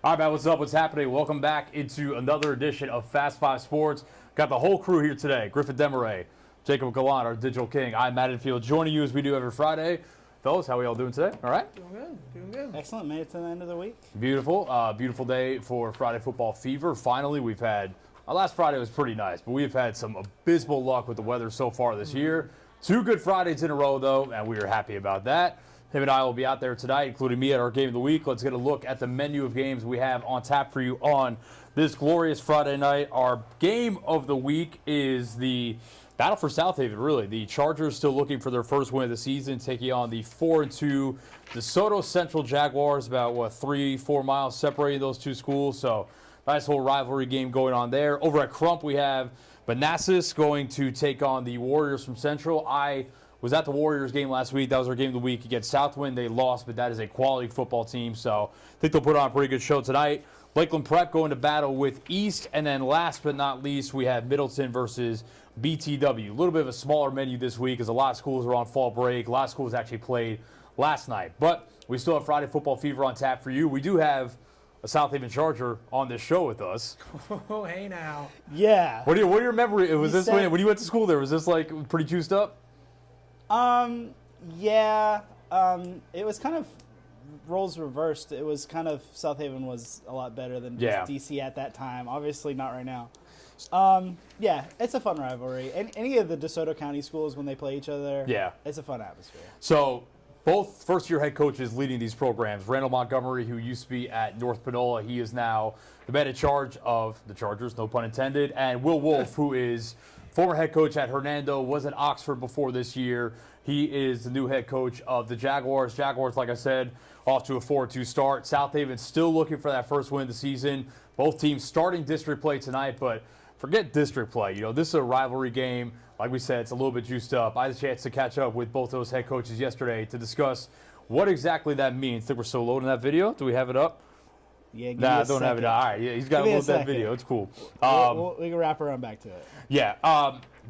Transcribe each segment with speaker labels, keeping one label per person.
Speaker 1: All right, man, what's up? What's happening? Welcome back into another edition of Fast Five Sports. Got the whole crew here today. Griffin Demaray, Jacob Gallant, our digital king. I'm Matt Infield, joining you as we do every Friday. Fellas, how are we all doing today? All right?
Speaker 2: Doing good.
Speaker 3: Excellent. Made it to the end of the week.
Speaker 1: Beautiful. Beautiful day for Friday Football Fever. Finally, we've had, our last Friday was pretty nice, but we've had some abysmal luck with the weather so far this year. 2 good Fridays in a row, though, and we are happy about that. Him and I will be out there tonight, including me at our Game of the Week. Let's get a look at the menu of games we have on tap for you on this glorious Friday night. Our Game of the Week is the battle for South Haven, really. The Chargers still looking for their first win of the season, taking on the 4-2 DeSoto Central Jaguars, about, 3-4 miles separating those two schools. So nice whole rivalry game going on there. Over at Crump, we have Manassas going to take on the Warriors from Central. I was at the Warriors game last week. That was our Game of the Week against Southwind. They lost, but that is a quality football team. So I think they'll put on a pretty good show tonight. Lakeland Prep going to battle with East. And then last but not least, we have Middleton versus BTW. A little bit of a smaller menu this week as a lot of schools are on fall break. A lot of schools actually played last night. But we still have Friday Football Fever on tap for you. We do have a South Haven Charger on this show with us.
Speaker 2: Oh, hey now.
Speaker 3: Yeah.
Speaker 1: What do you remember? Was this when you went to school there? Was this like pretty juiced up?
Speaker 3: Yeah. It was kind of roles reversed. It was kind of South Haven was a lot better than DC at that time. Obviously not right now. Yeah, it's a fun rivalry. Any of the DeSoto County schools when they play each other, it's a fun atmosphere.
Speaker 1: So both first-year head coaches leading these programs, Randall Montgomery, who used to be at North Panola, he is now the man in charge of the Chargers, no pun intended, and Will Wolf, who is former head coach at Hernando, was at Oxford before this year. He is the new head coach of the Jaguars. Jaguars, like I said, off to a 4-2 start. South Haven still looking for that first win of the season. Both teams starting district play tonight, but forget district play. You know, this is a rivalry game. Like we said, it's a little bit juiced up. I had a chance to catch up with both those head coaches yesterday to discuss what exactly that means. I think we're still loading that video. Do we have it up?
Speaker 3: Yeah,
Speaker 1: I don't have it. All right, yeah, he's got to load that video. It's cool.
Speaker 3: We can wrap around back to it.
Speaker 1: Yeah,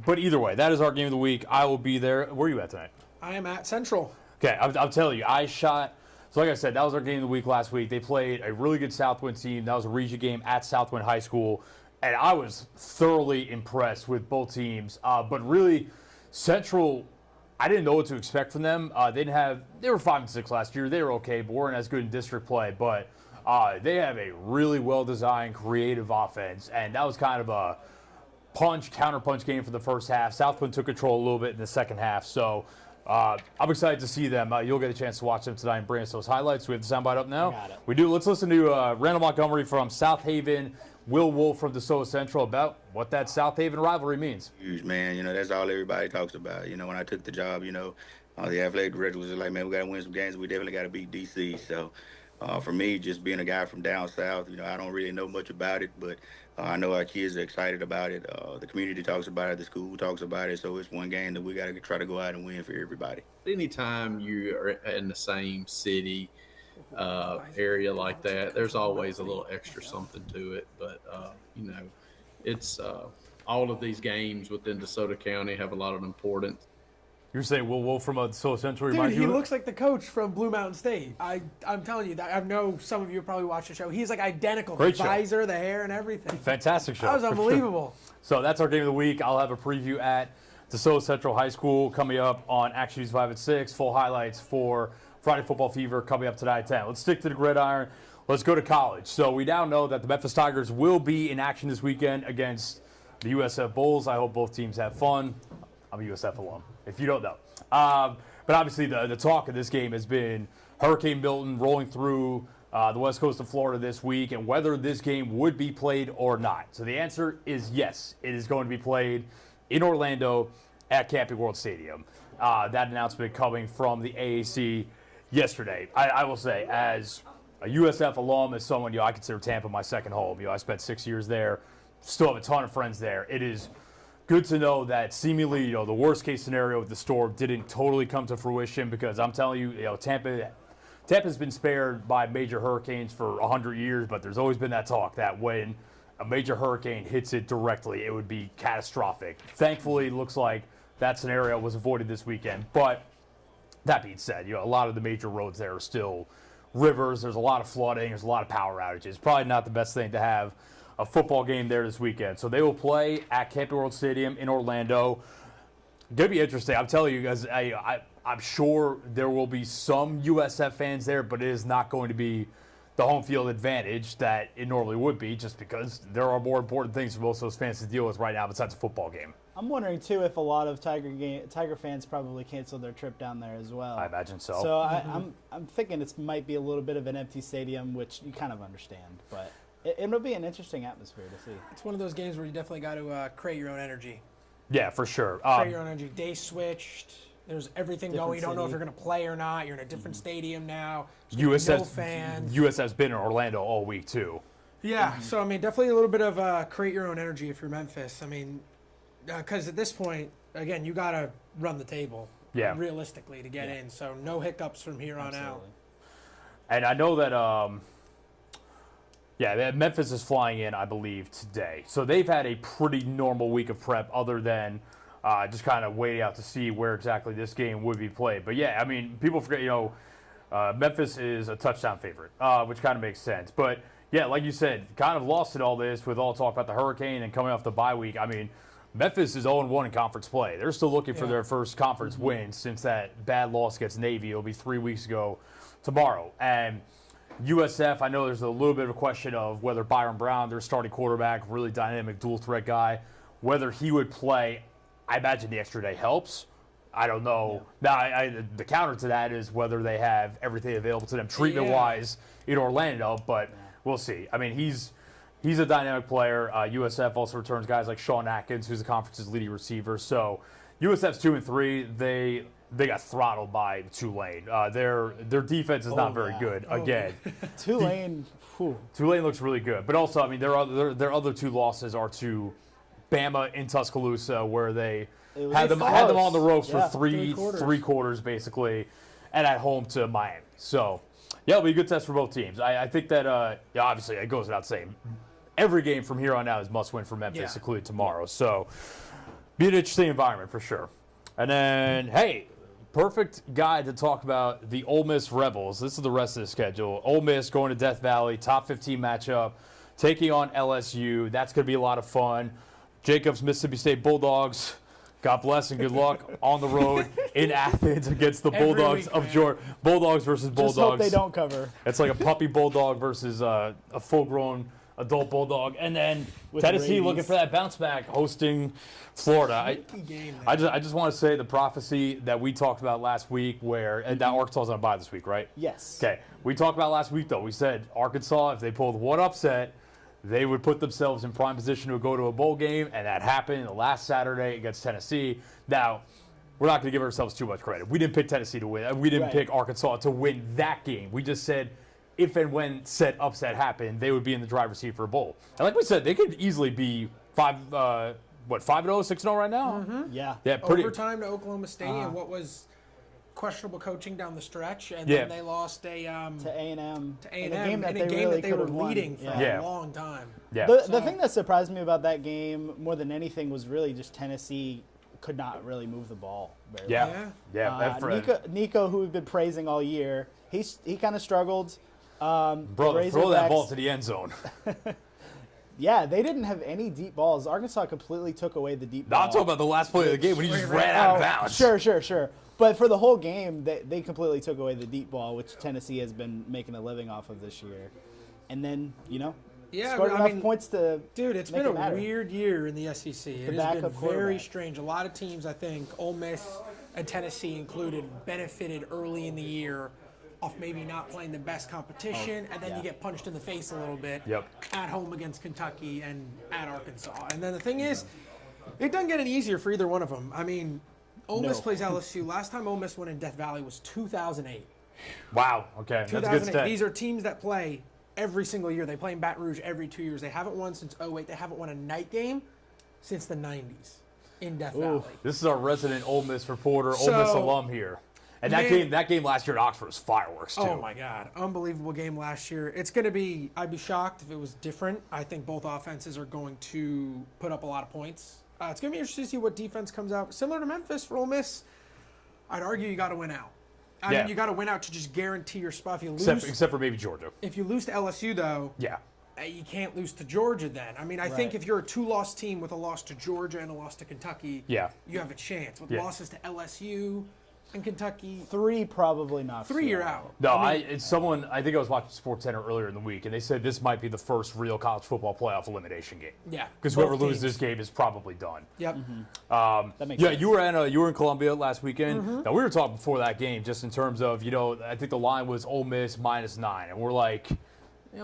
Speaker 1: but either way, that is our Game of the Week. I will be there. Where are you at tonight?
Speaker 2: I am at Central.
Speaker 1: Okay, I'll tell you, so like I said, that was our Game of the Week last week. They played a really good Southwind team. That was a region game at Southwind High School, and I was thoroughly impressed with both teams. But really, Central, I didn't know what to expect from them. They were 5-6 last year. They were okay, but weren't as good in district play. But they have a really well-designed, creative offense, and that was kind of a counter-punch game for the first half. Southwind took control a little bit in the second half, so I'm excited to see them. You'll get a chance to watch them tonight and bring us those highlights. We have the soundbite up now.
Speaker 3: Got it.
Speaker 1: We do. Let's listen to Randall Montgomery from South Haven, Will Wolf from DeSoto Central about what that South Haven rivalry means.
Speaker 4: Huge, man. You know, that's all everybody talks about. You know, when I took the job, the athletic director was just like, man, we got to win some games. We definitely got to beat DC. So for me, just being a guy from down south, I don't really know much about it, but I know our kids are excited about it. The community talks about it. The school talks about it. So it's one game that we got to try to go out and win for everybody.
Speaker 5: Anytime you are in the same city area like that, there's always a little extra something to it. But, it's all of these games within DeSoto County have a lot of importance.
Speaker 1: You're saying Will Wolf from DeSoto Central
Speaker 2: Dude,
Speaker 1: reminds you?
Speaker 2: He looks like the coach from Blue Mountain State. I'm telling you, I know some of you probably watched the show. He's like identical.
Speaker 1: Great
Speaker 2: the visor, the hair, and everything.
Speaker 1: Fantastic show.
Speaker 2: That was unbelievable.
Speaker 1: So that's our Game of the Week. I'll have a preview at DeSoto Central High School coming up on Action News 5 at 6. Full highlights for Friday Football Fever coming up tonight at 10. Let's stick to the gridiron. Let's go to college. So we now know that the Memphis Tigers will be in action this weekend against the USF Bulls. I hope both teams have fun. I'm a USF alum, if you don't know. But obviously the talk of this game has been Hurricane Milton rolling through the west coast of Florida this week and whether this game would be played or not. So the answer is yes, it is going to be played in Orlando at Camping World Stadium. That announcement coming from the AAC yesterday. I will say, as a USF alum, as someone, I consider Tampa my second home. I spent 6 years there, still have a ton of friends there. It is good to know that seemingly, the worst case scenario with the storm didn't totally come to fruition, because I'm telling you, Tampa's been spared by major hurricanes for 100 years, but there's always been that talk that when a major hurricane hits it directly, it would be catastrophic. Thankfully, it looks like that scenario was avoided this weekend. But that being said, a lot of the major roads there are still rivers. There's a lot of flooding. There's a lot of power outages. Probably not the best thing to have a football game there this weekend. So they will play at Camping World Stadium in Orlando. Going to be interesting. I'm telling you guys, I'm sure there will be some USF fans there, but it is not going to be the home field advantage that it normally would be, just because there are more important things for most of those fans to deal with right now besides a football game.
Speaker 3: I'm wondering, too, if a lot of Tiger fans probably canceled their trip down there as well.
Speaker 1: I imagine so.
Speaker 3: So I'm thinking it might be a little bit of an empty stadium, which you kind of understand. But it'll be an interesting atmosphere to see.
Speaker 2: It's one of those games where you definitely got to create your own energy.
Speaker 1: Yeah, for sure.
Speaker 2: Create your own energy. Day switched. There's everything
Speaker 3: Different
Speaker 2: going. You don't know if
Speaker 3: city.
Speaker 2: you're going to play or not. You're in a different stadium now. No fans.
Speaker 1: USF's been in Orlando all week, too.
Speaker 2: Yeah, so, I mean, definitely a little bit of create your own energy if you're Memphis. I mean, because at this point, again, you got to run the table realistically to get in. So no hiccups from here on out.
Speaker 1: And I know that, Memphis is flying in, I believe, today. So they've had a pretty normal week of prep other than just kind of waiting out to see where exactly this game would be played. But, yeah, I mean, people forget, Memphis is a touchdown favorite, which kind of makes sense. But, yeah, like you said, kind of lost in all this with all talk about the hurricane and coming off the bye week. I mean, Memphis is 0-1 in conference play. They're still looking for their first conference win since that bad loss against Navy. It'll be 3 weeks ago tomorrow. And USF, I know there's a little bit of a question of whether Byron Brown, their starting quarterback, really dynamic dual-threat guy, whether he would play. I imagine the extra day helps. I don't know. Now, the counter to that is whether they have everything available to them treatment-wise in Orlando, but we'll see. I mean, he's a dynamic player. USF also returns guys like Sean Atkins, who's the conference's leading receiver. So USF's 2-3. They got throttled by Tulane. Their defense is not very good. Again,
Speaker 3: Tulane
Speaker 1: looks really good, but also, I mean, their other two losses are to Bama in Tuscaloosa, where they had them on the ropes for three quarters basically, and at home to Miami. So, yeah, it'll be a good test for both teams. I think that obviously it goes without saying, every game from here on out is must win for Memphis, including tomorrow. So, be an interesting environment for sure. And then, hey, perfect guy to talk about the Ole Miss Rebels. This is the rest of the schedule. Ole Miss going to Death Valley, top 15 matchup, taking on LSU. That's going to be a lot of fun. Jacobs, Mississippi State Bulldogs, God bless and good luck on the road in Athens against the Bulldogs of Georgia. Bulldogs versus Bulldogs.
Speaker 3: Just hope they don't cover.
Speaker 1: It's like a puppy bulldog versus a full-grown adult bulldog. And then with Tennessee rabies, looking for that bounce back, hosting Florida. I just want to say the prophecy that we talked about last week and now Arkansas is on a bye this week, right?
Speaker 3: Yes.
Speaker 1: Okay. We talked about last week, though. We said Arkansas, if they pulled one upset, they would put themselves in prime position to go to a bowl game, and that happened last Saturday against Tennessee. Now, we're not going to give ourselves too much credit. We didn't pick Tennessee to win. We didn't pick Arkansas to win that game. We just said if and when said upset happened, they would be in the driver's seat for a bowl. And like we said, they could easily be 5-0, 6-0 right now?
Speaker 2: Mm-hmm.
Speaker 3: Yeah.
Speaker 2: Overtime to Oklahoma State and what was questionable coaching down the stretch, and then they lost to
Speaker 3: A&M
Speaker 2: in a game that they were leading for a long time.
Speaker 1: Yeah.
Speaker 3: The thing that surprised me about that game more than anything was really just Tennessee could not really move the ball very well. Nico, who we've been praising all year, he kind of struggled.
Speaker 1: Brother, throw that ball to the end zone.
Speaker 3: Yeah, they didn't have any deep balls. Arkansas completely took away the deep ball.
Speaker 1: I'm talking about the last play of the game when he just ran out of bounds.
Speaker 3: Sure. But for the whole game, they completely took away the deep ball, which Tennessee has been making a living off of this year. And then, scored enough points to
Speaker 2: it's been a weird year in the SEC. It has been very strange. A lot of teams, I think, Ole Miss and Tennessee included, benefited early in the year off maybe not playing the best competition, and then you get punched in the face a little bit at home against Kentucky and at Arkansas. And then the thing is, it doesn't get any easier for either one of them. I mean, Ole Miss plays LSU. Last time Ole Miss won in Death Valley was 2008.
Speaker 1: Wow. Okay.
Speaker 2: 2008.
Speaker 1: That's a good stat.
Speaker 2: These are teams that play every single year. They play in Baton Rouge every 2 years. They haven't won since 2008. They haven't won a night game since the 90s in Death Valley.
Speaker 1: This is our resident Ole Miss reporter, Ole Miss alum here. And that game last year at Oxford was fireworks, too.
Speaker 2: Oh, my God. Unbelievable game last year. It's going to be – I'd be shocked if it was different. I think both offenses are going to put up a lot of points. It's going to be interesting to see what defense comes out. Similar to Memphis for Ole Miss, I'd argue you got to win out. I mean, you got to win out to just guarantee your spot. If you lose,
Speaker 1: except for maybe Georgia.
Speaker 2: If you lose to LSU, though, you can't lose to Georgia then. I mean, I think if you're a 2-loss team with a loss to Georgia and a loss to Kentucky, you have a chance. With losses to LSU and Kentucky,
Speaker 3: 3 probably not.
Speaker 2: 3 you're out.
Speaker 1: No, I think I was watching SportsCenter earlier in the week, and they said this might be the first real college football playoff elimination game.
Speaker 2: Yeah,
Speaker 1: because whoever loses this game is probably done.
Speaker 2: Yep.
Speaker 3: That makes sense.
Speaker 1: You were in Columbia last weekend. Now we were talking before that game, just in terms of I think the line was Ole Miss -9, and we're like,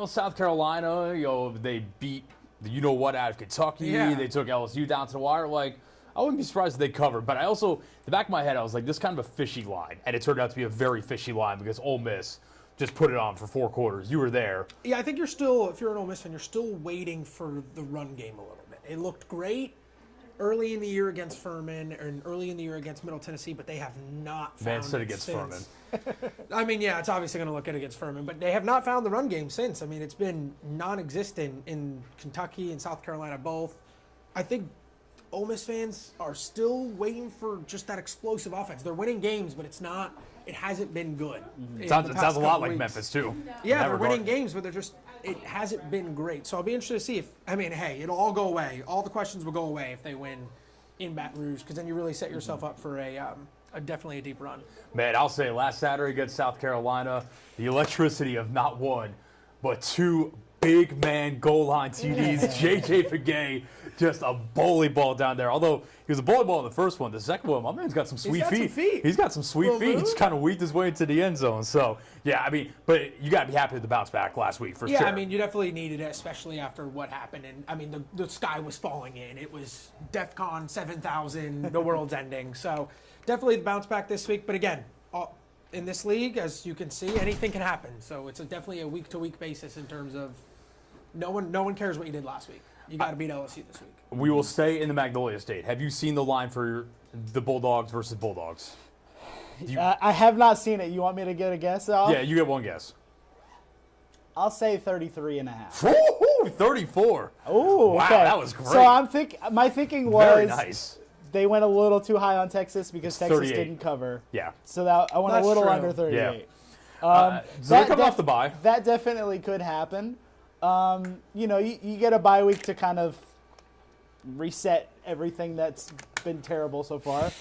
Speaker 1: South Carolina, they beat out of Kentucky.
Speaker 2: Yeah.
Speaker 1: They took LSU down to the wire. Like, I wouldn't be surprised if they covered. But I also, the back of my head, I was like, this is kind of a fishy line. And it turned out to be a very fishy line because Ole Miss just put it on for 4 quarters. You were there.
Speaker 2: Yeah, I think you're still, if you're an Ole Miss fan, you're still waiting for the run game a little bit. It looked great early in the year against Furman and early in the year against Middle Tennessee, but they have not found
Speaker 1: Van said
Speaker 2: it
Speaker 1: against
Speaker 2: since.
Speaker 1: Furman.
Speaker 2: I mean, yeah, it's obviously going to look good against Furman, but they have not found the run game since. I mean, it's been non-existent in Kentucky and South Carolina both. I think Ole Miss fans are still waiting for just that explosive offense. They're winning games, but it hasn't been good.
Speaker 1: It sounds a lot like Memphis, too.
Speaker 2: Yeah, they're winning games, but it hasn't been great. So I'll be interested to see hey, it'll all go away. All the questions will go away if they win in Baton Rouge, because then you really set yourself up for definitely a deep run.
Speaker 1: Man, I'll say last Saturday against South Carolina, the electricity of not 1, but 2 big man goal line TDs. JJ Fagay, just a bully ball down there. Although he was a bully ball in the first one, the second one, my man's got some sweet feet. He's got some sweet feet. He just kind of weaved his way into the end zone. So, yeah, I mean, but you got to be happy with the bounce back last week for sure.
Speaker 2: Yeah, I mean, you definitely needed it, especially after what happened. And, I mean, the sky was falling in. It was DEFCON 7,000, the world's ending. So, definitely the bounce back this week. But, again, in this league, as you can see, anything can happen. So, it's definitely a week-to-week basis in terms of no one cares what you did last week. You got to beat LSU this week.
Speaker 1: We will stay in the Magnolia State. Have you seen the line for the Bulldogs versus Bulldogs?
Speaker 3: I have not seen it. You want me to get a guess off?
Speaker 1: Yeah, you get one guess.
Speaker 3: I'll say 33.5.
Speaker 1: Woo-hoo, 34.
Speaker 3: Oh,
Speaker 1: wow,
Speaker 3: okay.
Speaker 1: That was great.
Speaker 3: So my thinking was
Speaker 1: very nice.
Speaker 3: They went a little too high on Texas because Texas
Speaker 1: 38.
Speaker 3: didn't cover.
Speaker 1: Yeah.
Speaker 3: So I went
Speaker 2: That's
Speaker 3: a little
Speaker 2: true.
Speaker 3: under 38.
Speaker 1: Yeah. So they come off the bye.
Speaker 3: That definitely could happen. You get a bye week to kind of reset everything that's been terrible so far.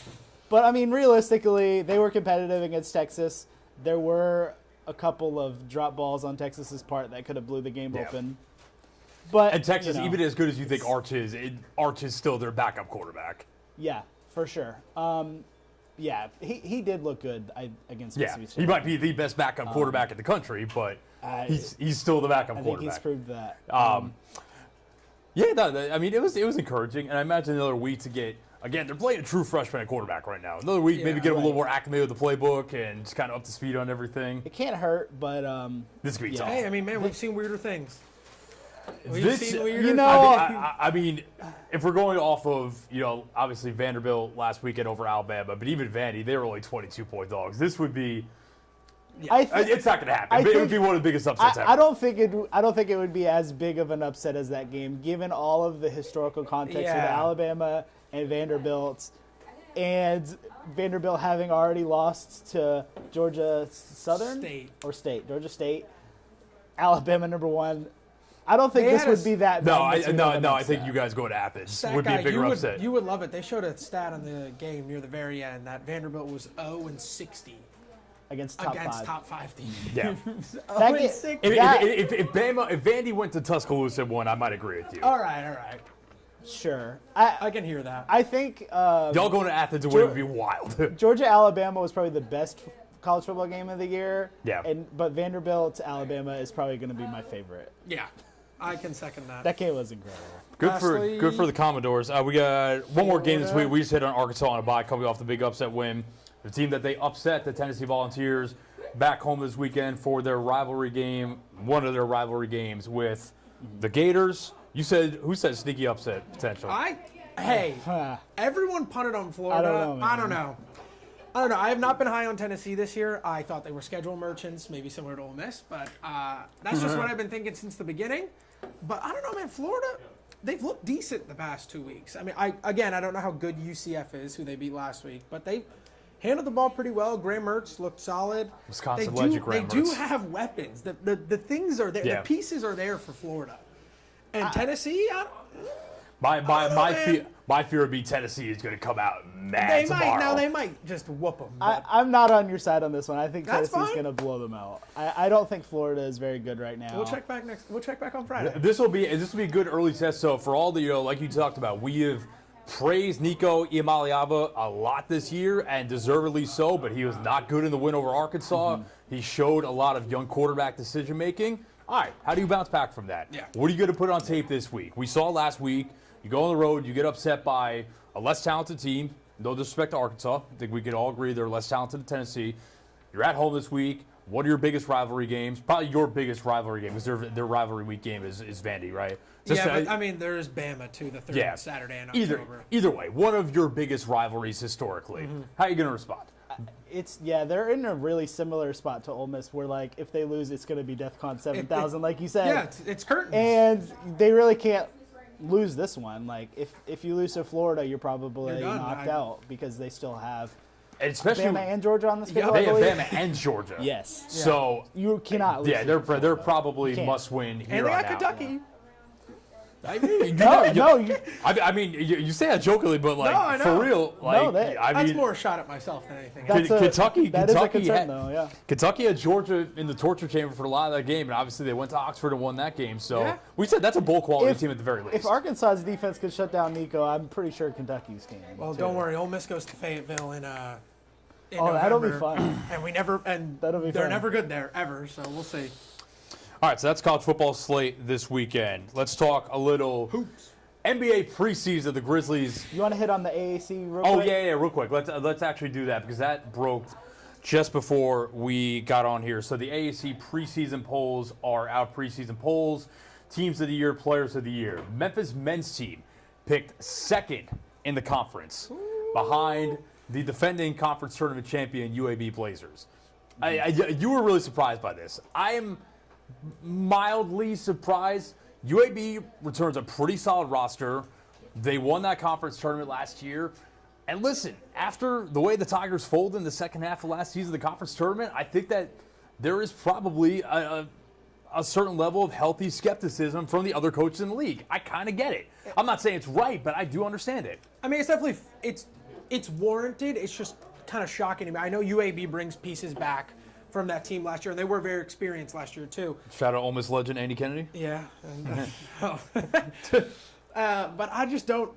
Speaker 3: But, I mean, realistically, they were competitive against Texas. There were a couple of drop balls on Texas's part that could have blew the game open. But
Speaker 1: And Texas, even as good as you think Arch is, Arch is still their backup quarterback.
Speaker 3: Yeah, for sure. Yeah, he did look good against Mississippi State.
Speaker 1: He might be the best backup quarterback in the country, but he's still the backup
Speaker 3: I think
Speaker 1: quarterback.
Speaker 3: he's proved that.
Speaker 1: I mean, it was encouraging, and I imagine another week to get. Again, they're playing a true freshman at quarterback right now. Another week, maybe get him a little more acclimated with the playbook and just kind of up to speed on everything.
Speaker 3: It can't hurt, but
Speaker 1: This could be tough.
Speaker 2: Hey, I mean, man, we've seen weirder things.
Speaker 1: I mean, if we're going off of, obviously Vanderbilt last weekend over Alabama, but even Vandy, they were only 22-point dogs. This would be. It's not going to happen. It would be one of the biggest upsets ever.
Speaker 3: I don't think it would be as big of an upset as that game, given all of the historical context of Alabama and Vanderbilt, and Vanderbilt having already lost to Georgia Georgia State, Alabama #1. I don't think this would be that big.
Speaker 1: No, I think you guys going to Athens would be a bigger upset.
Speaker 2: You would love it. They showed a stat on the game near the very end that Vanderbilt was 0-60
Speaker 3: against top
Speaker 2: 5 teams.
Speaker 1: Yeah.
Speaker 2: If
Speaker 1: Vandy went to Tuscaloosa and won, I might agree with you.
Speaker 2: All right.
Speaker 3: Sure.
Speaker 2: I can hear that.
Speaker 3: I think
Speaker 1: y'all going to Athens and win would be wild.
Speaker 3: Georgia Alabama was probably the best college football game of the year.
Speaker 1: Yeah.
Speaker 3: But Vanderbilt Alabama is probably going to be my favorite.
Speaker 2: Yeah. I can second that.
Speaker 3: That game was incredible.
Speaker 1: Good for the Commodores. We got one more game this week. We just hit on Arkansas on a bye, coming off the big upset win. The team that they upset, the Tennessee Volunteers, back home this weekend for their rivalry game, one of their rivalry games with the Gators. Who said sneaky upset potential?
Speaker 2: Everyone punted on Florida. I don't know. I have not been high on Tennessee this year. I thought they were schedule merchants, maybe similar to Ole Miss, but that's just what I've been thinking since the beginning. But I don't know, man. Florida, they've looked decent the past 2 weeks. I mean, I don't know how good UCF is, who they beat last week, but they handled the ball pretty well. Graham Mertz looked solid.
Speaker 1: Wisconsin legend Graham
Speaker 2: They do
Speaker 1: Mertz.
Speaker 2: have weapons. The things are there.
Speaker 1: Yeah.
Speaker 2: The pieces are there for Florida. And Tennessee,
Speaker 1: My fear would be Tennessee is going to come out mad tomorrow.
Speaker 2: they might just whoop them.
Speaker 3: I'm not on your side on this one. I think
Speaker 2: That's
Speaker 3: Tennessee's
Speaker 2: fine.
Speaker 3: going to blow them out. I don't think Florida is very good right now.
Speaker 2: We'll check back on Friday.
Speaker 1: This will be a good early test. So for all the like you talked about, we have praised Nico Iamaleava a lot this year, and deservedly so. But he was not good in the win over Arkansas. He showed a lot of young quarterback decision making. All right, how do you bounce back from that?
Speaker 2: Yeah.
Speaker 1: What are you going to put on tape this week? We saw last week. You go on the road, you get upset by a less talented team. No disrespect to Arkansas. I think we can all agree they're less talented than Tennessee. You're at home this week. What are your biggest rivalry games? Probably your biggest rivalry game, because their rivalry week game is Vandy, right?
Speaker 2: But I mean, there's Bama too, the third Saturday in October.
Speaker 1: Either way, one of your biggest rivalries historically. How are you going to respond?
Speaker 3: They're in a really similar spot to Ole Miss, where like if they lose, it's going to be DEFCON 7,000, like you said.
Speaker 2: Yeah, it's curtains.
Speaker 3: And they really can't lose this one. Like if you lose to Florida, you're probably
Speaker 2: You're done.
Speaker 3: knocked out because they still have
Speaker 1: And especially
Speaker 3: Bama and Georgia on the schedule.
Speaker 1: they
Speaker 3: I
Speaker 1: have
Speaker 3: believe.
Speaker 1: Bama and Georgia.
Speaker 3: Yes.
Speaker 1: So
Speaker 3: You cannot lose.
Speaker 1: yeah,
Speaker 3: to
Speaker 1: they're probably
Speaker 3: Can't.
Speaker 1: must win here
Speaker 2: And they
Speaker 1: on
Speaker 2: got
Speaker 1: out.
Speaker 2: Kentucky.
Speaker 1: I mean,
Speaker 3: No,
Speaker 1: I mean, you say that jokingly, but like
Speaker 2: No, I know.
Speaker 1: for real, like I
Speaker 2: That's
Speaker 1: mean,
Speaker 2: more a shot at myself than anything.
Speaker 3: That's
Speaker 1: Kentucky
Speaker 3: that is a
Speaker 1: Kentucky
Speaker 3: concern,
Speaker 1: had,
Speaker 3: though. Yeah.
Speaker 1: Kentucky had Georgia in the torture chamber for a lot of that game, and obviously they went to Oxford and won that game. So
Speaker 2: Yeah.
Speaker 1: we said that's a bowl quality team at the very least.
Speaker 3: If Arkansas's defense could shut down Nico, I'm pretty sure Kentucky's can.
Speaker 2: Well,
Speaker 3: too.
Speaker 2: don't worry. Ole Miss goes to Fayetteville in
Speaker 3: Oh, that'll be
Speaker 2: November.
Speaker 3: fun.
Speaker 2: And
Speaker 3: That'll be
Speaker 2: they're
Speaker 3: fun.
Speaker 2: never good there ever. So we'll see.
Speaker 1: All right, so that's college football slate this weekend. Let's talk a little
Speaker 2: Hoops.
Speaker 1: NBA preseason. The Grizzlies.
Speaker 3: You want to hit on the AAC real
Speaker 1: Oh
Speaker 3: quick?
Speaker 1: yeah, real quick. Let's actually do that because that broke just before we got on here. So the AAC preseason polls are out. Preseason polls, teams of the year, players of the year. Memphis men's team picked second in the conference, behind the defending conference tournament champion UAB Blazers. You were really surprised by this. I am mildly surprised. UAB returns a pretty solid roster. They won that conference tournament last year. And listen, after the way the Tigers folded in the second half of last season of the conference tournament, I think that there is probably a certain level of healthy skepticism from the other coaches in the league. I kind of get it. I'm not saying it's right, but I do understand it.
Speaker 2: I mean, it's definitely it's warranted. It's just kind of shocking to me. I know UAB brings pieces back from that team last year, and they were very experienced last year too.
Speaker 1: Shout out Ole Miss legend Andy Kennedy.
Speaker 2: Yeah. But I just don't.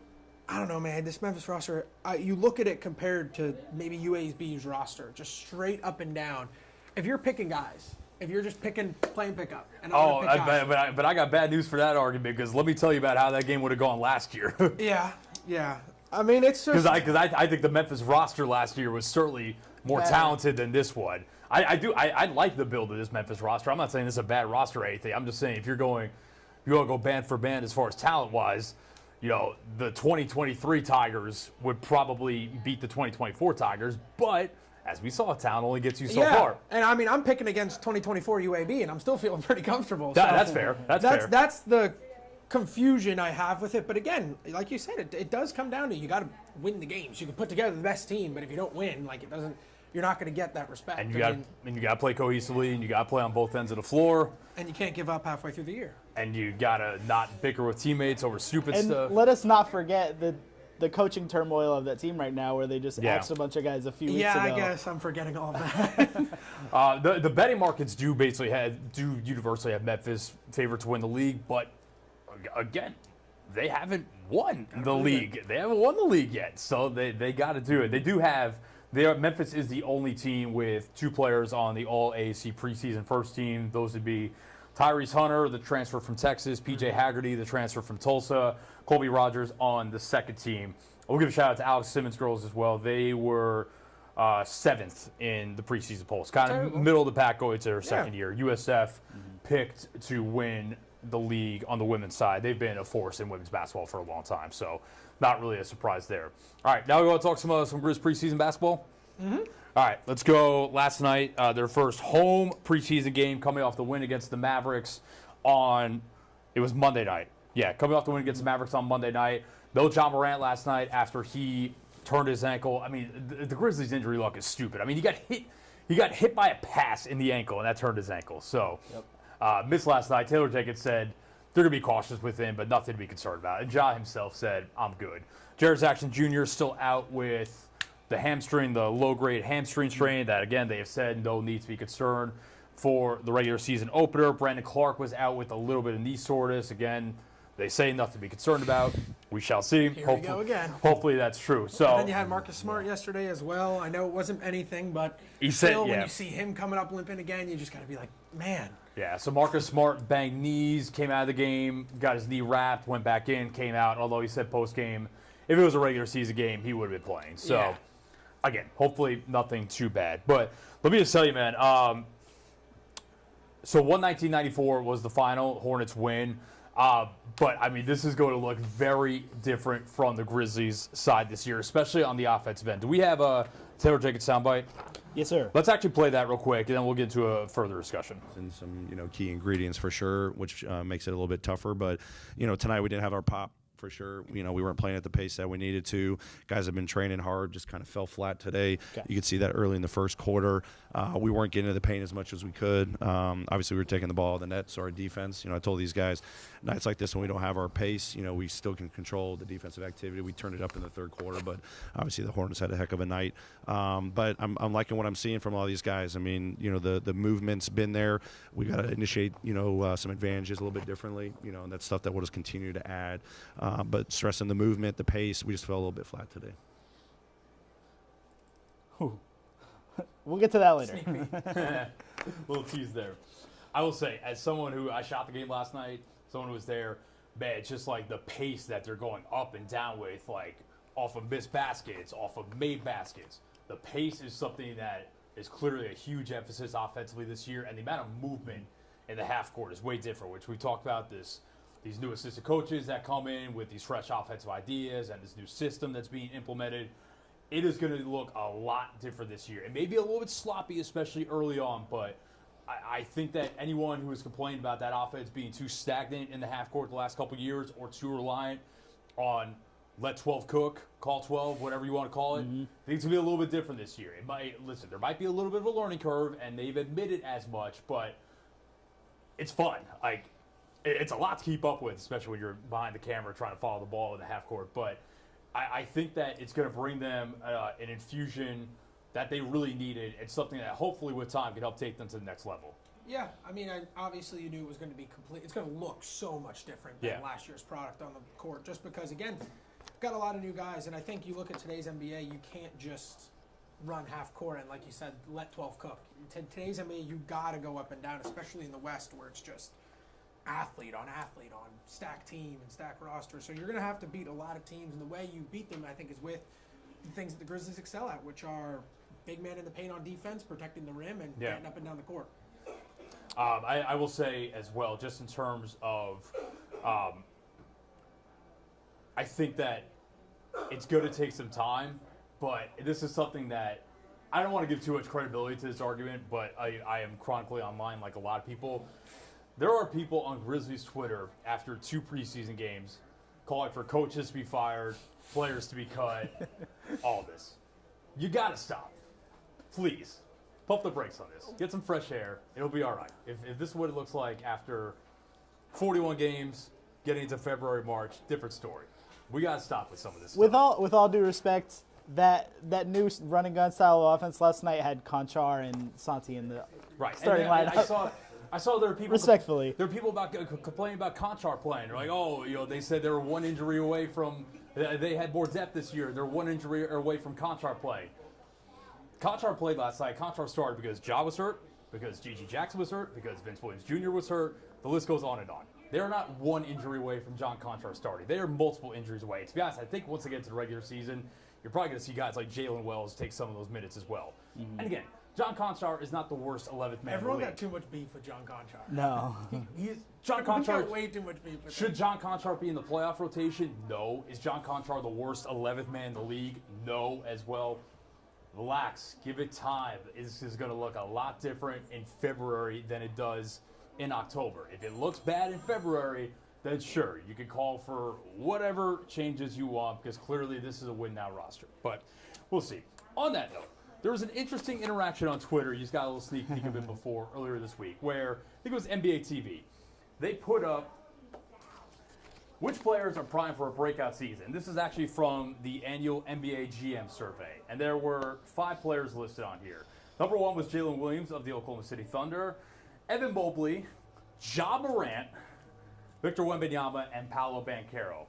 Speaker 2: I don't know, man. This Memphis roster, you look at it compared to maybe UAB's roster, just straight up and down. If you're picking guys, if you're just playing pickup, and
Speaker 1: But I got bad news for that argument because let me tell you about how that game would have gone last year.
Speaker 2: yeah. I mean, it's just
Speaker 1: Because I think the Memphis roster last year was certainly more
Speaker 2: Better.
Speaker 1: talented than this one. I like the build of this Memphis roster. I'm not saying this is a bad roster or anything. I'm just saying if you want to go band for band as far as talent wise, the 2023 Tigers would probably beat the 2024 Tigers, but as we saw, talent only gets you so far.
Speaker 2: And I mean, I'm picking against 2024 UAB, and I'm still feeling pretty comfortable.
Speaker 1: That's fair. That's fair.
Speaker 2: That's the confusion I have with it. But again, like you said, it does come down to you got to win the games. You can put together the best team, but if you don't win, like it doesn't. You're not going to get that respect.
Speaker 1: And you got to play cohesively, and you got to play on both ends of the floor.
Speaker 2: And you can't give up halfway through the year.
Speaker 1: And you got to not bicker with teammates over stupid stuff.
Speaker 3: And let us not forget the coaching turmoil of that team right now, where they just axed a bunch of guys a few weeks ago.
Speaker 2: Yeah, I guess I'm forgetting all of that.
Speaker 1: The betting markets do universally have Memphis favored to win the league, but again, they haven't won the league. They haven't won the league yet, so they got to do it. They do have. Memphis is the only team with two players on the All AAC preseason first team. Those would be Tyrese Hunter, the transfer from Texas, PJ Haggerty, the transfer from Tulsa, Colby Rogers on the second team. We'll give a shout out to Alex Simmons' girls as well. They were 7th in the preseason polls, kind of middle of the pack going to their second year. USF picked to win the league on the women's side. They've been a force in women's basketball for a long time, so not really a surprise there. All right, now we want to talk some Grizz preseason basketball. All right, let's go. Last night, their first home preseason game coming off the win against the Mavericks it was Monday night. Yeah, coming off the win against the Mavericks on Monday night. No John Morant last night after he turned his ankle. I mean, the Grizzlies' injury luck is stupid. I mean, he got hit by a pass in the ankle, and that turned his ankle. So, missed last night. Taylor Jenkins said they're going to be cautious with him, but nothing to be concerned about. And Ja himself said, I'm good. Jarrett Jackson Jr. is still out with the hamstring, the low-grade hamstring strain that, again, they have said no need to be concerned for the regular season opener. Brandon Clark was out with a little bit of knee soreness. Again, they say nothing to be concerned about. We shall see.
Speaker 2: Here we go again.
Speaker 1: Hopefully that's true. So
Speaker 2: and then you had Marcus Smart yesterday as well. I know it wasn't anything, but
Speaker 1: when
Speaker 2: you see him coming up limping again, you just got to be like, man.
Speaker 1: Yeah, so Marcus Smart banged knees, came out of the game, got his knee wrapped, went back in, came out, although he said post-game, if it was a regular season game, he would have been playing. So, again, hopefully nothing too bad. But let me just tell you, man, so 119-94 was the final Hornets win. But, I mean, this is going to look very different from the Grizzlies' side this year, especially on the offensive end. Do we have a Taylor Jenkins soundbite?
Speaker 3: Yes, sir.
Speaker 1: Let's actually play that real quick, and then we'll get into a further discussion.
Speaker 6: And some, key ingredients for sure, which makes it a little bit tougher. But, tonight we didn't have our pop. For sure. We weren't playing at the pace that we needed to. Guys have been training hard, just kind of fell flat today. Okay. You could see that early in the first quarter. We weren't getting to the paint as much as we could. Obviously, we were taking the ball out of the net, so our defense, I told these guys, nights like this when we don't have our pace, we still can control the defensive activity. We turned it up in the third quarter, but obviously the Hornets had a heck of a night. But I'm liking what I'm seeing from all these guys. I mean, the movement's been there. We got to initiate, some advantages a little bit differently, and that's stuff that we'll just continue to add. But stressing the movement, the pace, we just fell a little bit flat today.
Speaker 3: We'll get to that later.
Speaker 1: Little tease there. I will say, as someone who I shot the game last night, someone who was there, man, it's just like the pace that they're going up and down with, like off of missed baskets, off of made baskets. The pace is something that is clearly a huge emphasis offensively this year, and the amount of movement in the half court is way different, which we talked about these new assistant coaches that come in with these fresh offensive ideas and this new system that's being implemented. It is going to look a lot different this year. It may be a little bit sloppy, especially early on, but I think that anyone who has complained about that offense being too stagnant in the half court the last couple of years or too reliant on let 12 cook, call 12, whatever you want to call it, I think it's going to be a little bit different this year. There might be a little bit of a learning curve, and they've admitted as much, but it's fun. It's a lot to keep up with, especially when you're behind the camera trying to follow the ball in the half court. But I think that it's going to bring them an infusion that they really needed, and something that hopefully with time can help take them to the next level.
Speaker 2: Yeah, I mean, obviously you knew it was going to be complete. It's going to look so much different than last year's product on the court, just because, again, got a lot of new guys, and I think you look at today's NBA, you can't just run half court and, like you said, let 12 cook. Today's NBA, you got to go up and down, especially in the West, where it's just athlete on stacked team and stacked roster. So you're going to have to beat a lot of teams, and the way you beat them, I think, is with the things that the Grizzlies excel at, which are big man in the paint on defense, protecting the rim, and getting up and down the court.
Speaker 1: I will say as well, just in terms of, I think that it's going to take some time, but this is something that I don't want to give too much credibility to this argument, but I am chronically online like a lot of people. There are people on Grizzlies Twitter after 2 preseason games calling for coaches to be fired, players to be cut, all this. You got to stop. Please. Pump the brakes on this. Get some fresh air. It'll be all right. If this is what it looks like after 41 games, getting into February, March, different story. We got to stop with some of this stuff.
Speaker 3: With all due respect, that new run and gun style of offense last night had Conchar and Santi in the starting lineup.
Speaker 1: I saw there were people
Speaker 3: respectfully.
Speaker 1: There were people complaining about Conchar playing. They're like, they said they were one injury away from. They had more depth this year. They're one injury away from Conchar playing. Conchar played last night. Conchar started because Ja was hurt, because Gigi Jackson was hurt, because Vince Williams Jr. was hurt. The list goes on and on. They are not one injury away from John Conchar starting. They are multiple injuries away. To be honest, I think once they get to the regular season, you're probably going to see guys like Jalen Wells take some of those minutes as well. Mm-hmm. And again, John Conchar is not the worst 11th man.
Speaker 2: Everyone
Speaker 1: in the
Speaker 2: got too much beef with John Conchar.
Speaker 3: No.
Speaker 2: John Conchar way too much beef with
Speaker 1: Should John Conchar be in the playoff rotation? No. Is John Conchar the worst 11th man in the league? No as well. Relax. Give it time. This is going to look a lot different in February than it does in October. If it looks bad in February, then sure, you can call for whatever changes you want because clearly this is a win-now roster. But we'll see. On that note, there was an interesting interaction on Twitter. You just got a little sneak peek of it earlier this week, where I think it was NBA TV. They put up which players are primed for a breakout season. This is actually from the annual NBA GM survey, and there were 5 players listed on here. Number 1 was Jalen Williams of the Oklahoma City Thunder, Evan Mobley, Ja Morant, Victor Wembanyama, and Paolo Banchero.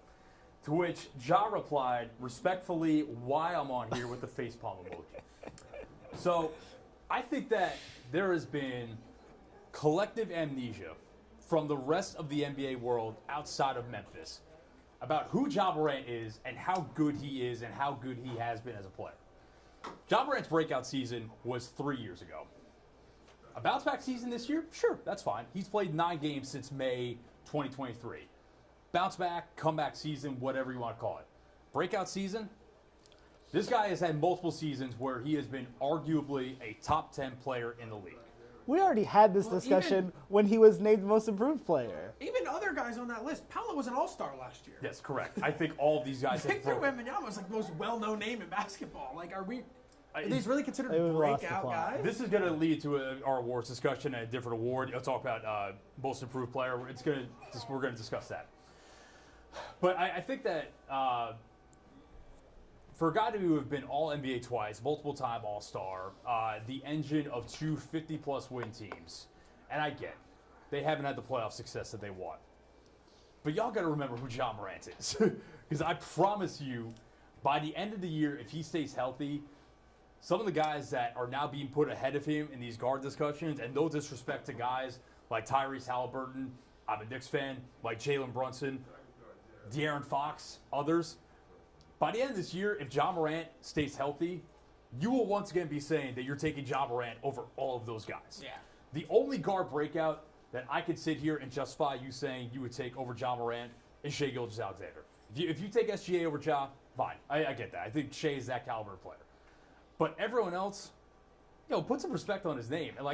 Speaker 1: To which Ja replied, respectfully, why I'm on here with the facepalm emoji. So I think that there has been collective amnesia from the rest of the NBA world outside of Memphis about who Ja Morant is and how good he is and how good he has been as a player. Ja Morant's breakout season was 3 years ago. A bounce-back season this year? Sure, that's fine. He's played 9 games since May 2023. Bounce-back, comeback season, whatever you want to call it. Breakout season? This guy has had multiple seasons where he has been arguably a top 10 player in the league.
Speaker 3: We already had this discussion when he was named Most Improved Player.
Speaker 2: Even other guys on that list. Paolo was an all-star last year.
Speaker 1: Yes, correct. I think all of these guys have
Speaker 2: Victor
Speaker 1: broken.
Speaker 2: Wembanyama was like the most well-known name in basketball. Like, are these really considered
Speaker 3: It lost the
Speaker 2: breakout
Speaker 3: plot.
Speaker 2: guys?
Speaker 1: This is going to lead to our awards discussion and a different award. I'll talk about most improved player. We're going to discuss that. But I think that for a guy to have been All-NBA twice, multiple-time All-Star, the engine of 2 50-plus win teams, and I get they haven't had the playoff success that they want. But y'all got to remember who Ja Morant is. Because I promise you, by the end of the year, if he stays healthy, some of the guys that are now being put ahead of him in these guard discussions, and no disrespect to guys like Tyrese Halliburton, I'm a Knicks fan, like Jalen Brunson, De'Aaron Fox, others. By the end of this year, if Ja Morant stays healthy, you will once again be saying that you're taking Ja Morant over all of those guys.
Speaker 2: Yeah.
Speaker 1: The only guard breakout that I could sit here and justify you saying you would take over Ja Morant is Shai Gilgeous-Alexander. If you take SGA over Ja, fine. I get that. I think Shai is that caliber player. But everyone else, put some respect on his name. And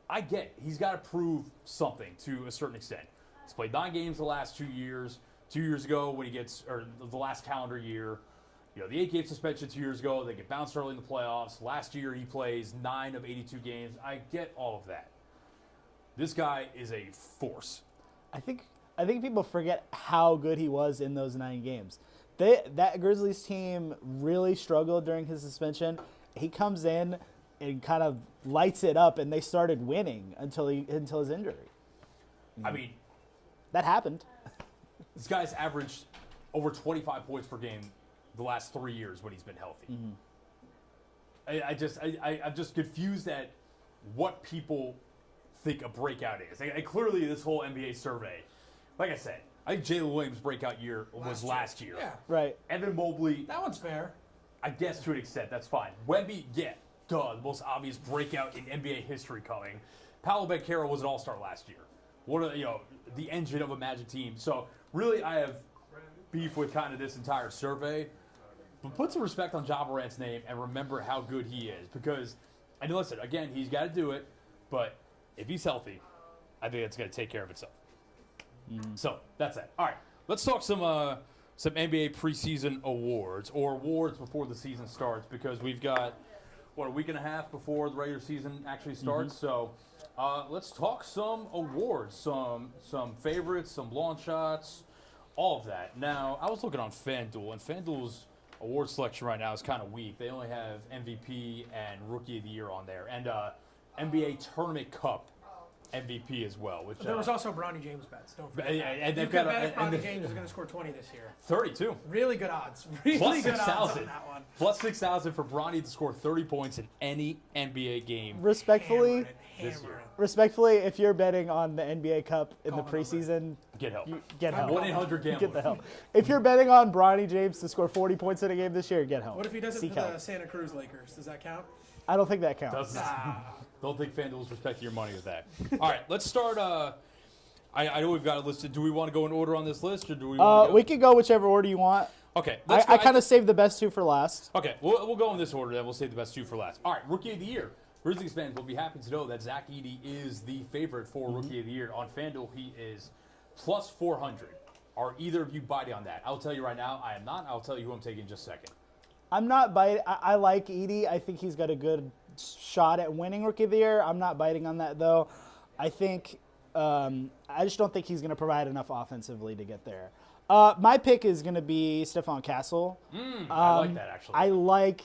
Speaker 1: I get he's got to prove something to a certain extent. He's played 9 games the last 2 years. 2 years ago when the last calendar year, the 8-game suspension 2 years ago, they get bounced early in the playoffs. Last year he plays 9 of 82 games. I get all of that. This guy is a force.
Speaker 3: I think people forget how good he was in those 9 games. That Grizzlies team really struggled during his suspension. He comes in and kind of lights it up, and they started winning until his injury.
Speaker 1: I mean,
Speaker 3: that happened.
Speaker 1: This guy's averaged over 25 points per game the last 3 years when he's been healthy. Mm-hmm. I'm just confused at what people think a breakout is. Clearly, this whole NBA survey, like I said, I think Jalen Williams' breakout year was last year.
Speaker 2: Yeah.
Speaker 3: Right.
Speaker 1: Evan Mobley,
Speaker 2: That one's fair.
Speaker 1: I guess to an extent, that's fine. Wemby, the most obvious breakout in NBA history coming. Paolo Banchero was an all-star last year. One of the engine of a Magic team. So really, I have beef with kind of this entire survey. But put some respect on Ja Morant's name and remember how good he is. Because, and listen, again, he's got to do it. But if he's healthy, I think it's going to take care of itself. So that's that. All right, let's talk some NBA preseason awards or awards before the season starts because we've got a week and a half before the regular season actually starts. So let's talk some awards, some favorites, some launch shots, all of that. Now I was looking on FanDuel, and FanDuel's award selection right now is kind of weak. They only have MVP and Rookie of the Year on there, and NBA Tournament Cup MVP as well. Which
Speaker 2: There was also Bronny James bets. Don't forget.
Speaker 1: Yeah, and
Speaker 2: you
Speaker 1: they've
Speaker 2: could
Speaker 1: got
Speaker 2: bet if Bronny James is going to score 20 this year.
Speaker 1: 32.
Speaker 2: Really good odds. Really
Speaker 1: Plus
Speaker 2: good odds
Speaker 1: 6,000.
Speaker 2: on that one.
Speaker 1: Plus 6,000 for Bronny to score 30 points in any NBA game.
Speaker 3: Respectfully,
Speaker 1: This year.
Speaker 3: if you're betting on the NBA Cup in the preseason,
Speaker 1: Get help.
Speaker 3: get help.
Speaker 1: 1-800-GAMBLER.
Speaker 3: Get the help. If you're betting on Bronny James to score 40 points in a game this year, get help.
Speaker 2: What if he does it
Speaker 3: Seek
Speaker 2: for
Speaker 3: help.
Speaker 2: the Santa Cruz Lakers? Does that count?
Speaker 3: I don't think that counts.
Speaker 1: Doesn't. Don't think FanDuel's respecting your money with that. All right, let's start. I know we've got it listed. Do we want to go in order on this list, or do we want to go?
Speaker 3: We can go whichever order you want.
Speaker 1: Okay.
Speaker 3: I kind of saved the best 2 for last.
Speaker 1: Okay, we'll go in this order, then. We'll save the best 2 for last. All right, Rookie of the Year. Grizzlies fans will be happy to know that Zach Edey is the favorite for Rookie of the Year. On FanDuel, he is plus 400. Are either of you biting on that? I'll tell you right now, I am not. I'll tell you who I'm taking in just a second.
Speaker 3: I'm not biting. I like Edey. I think he's got a good shot at winning Rookie of the Year. I'm not biting on that, though. I think I just don't think he's going to provide enough offensively to get there. My pick is going to be Stephon Castle.
Speaker 1: I like that, actually.
Speaker 3: I like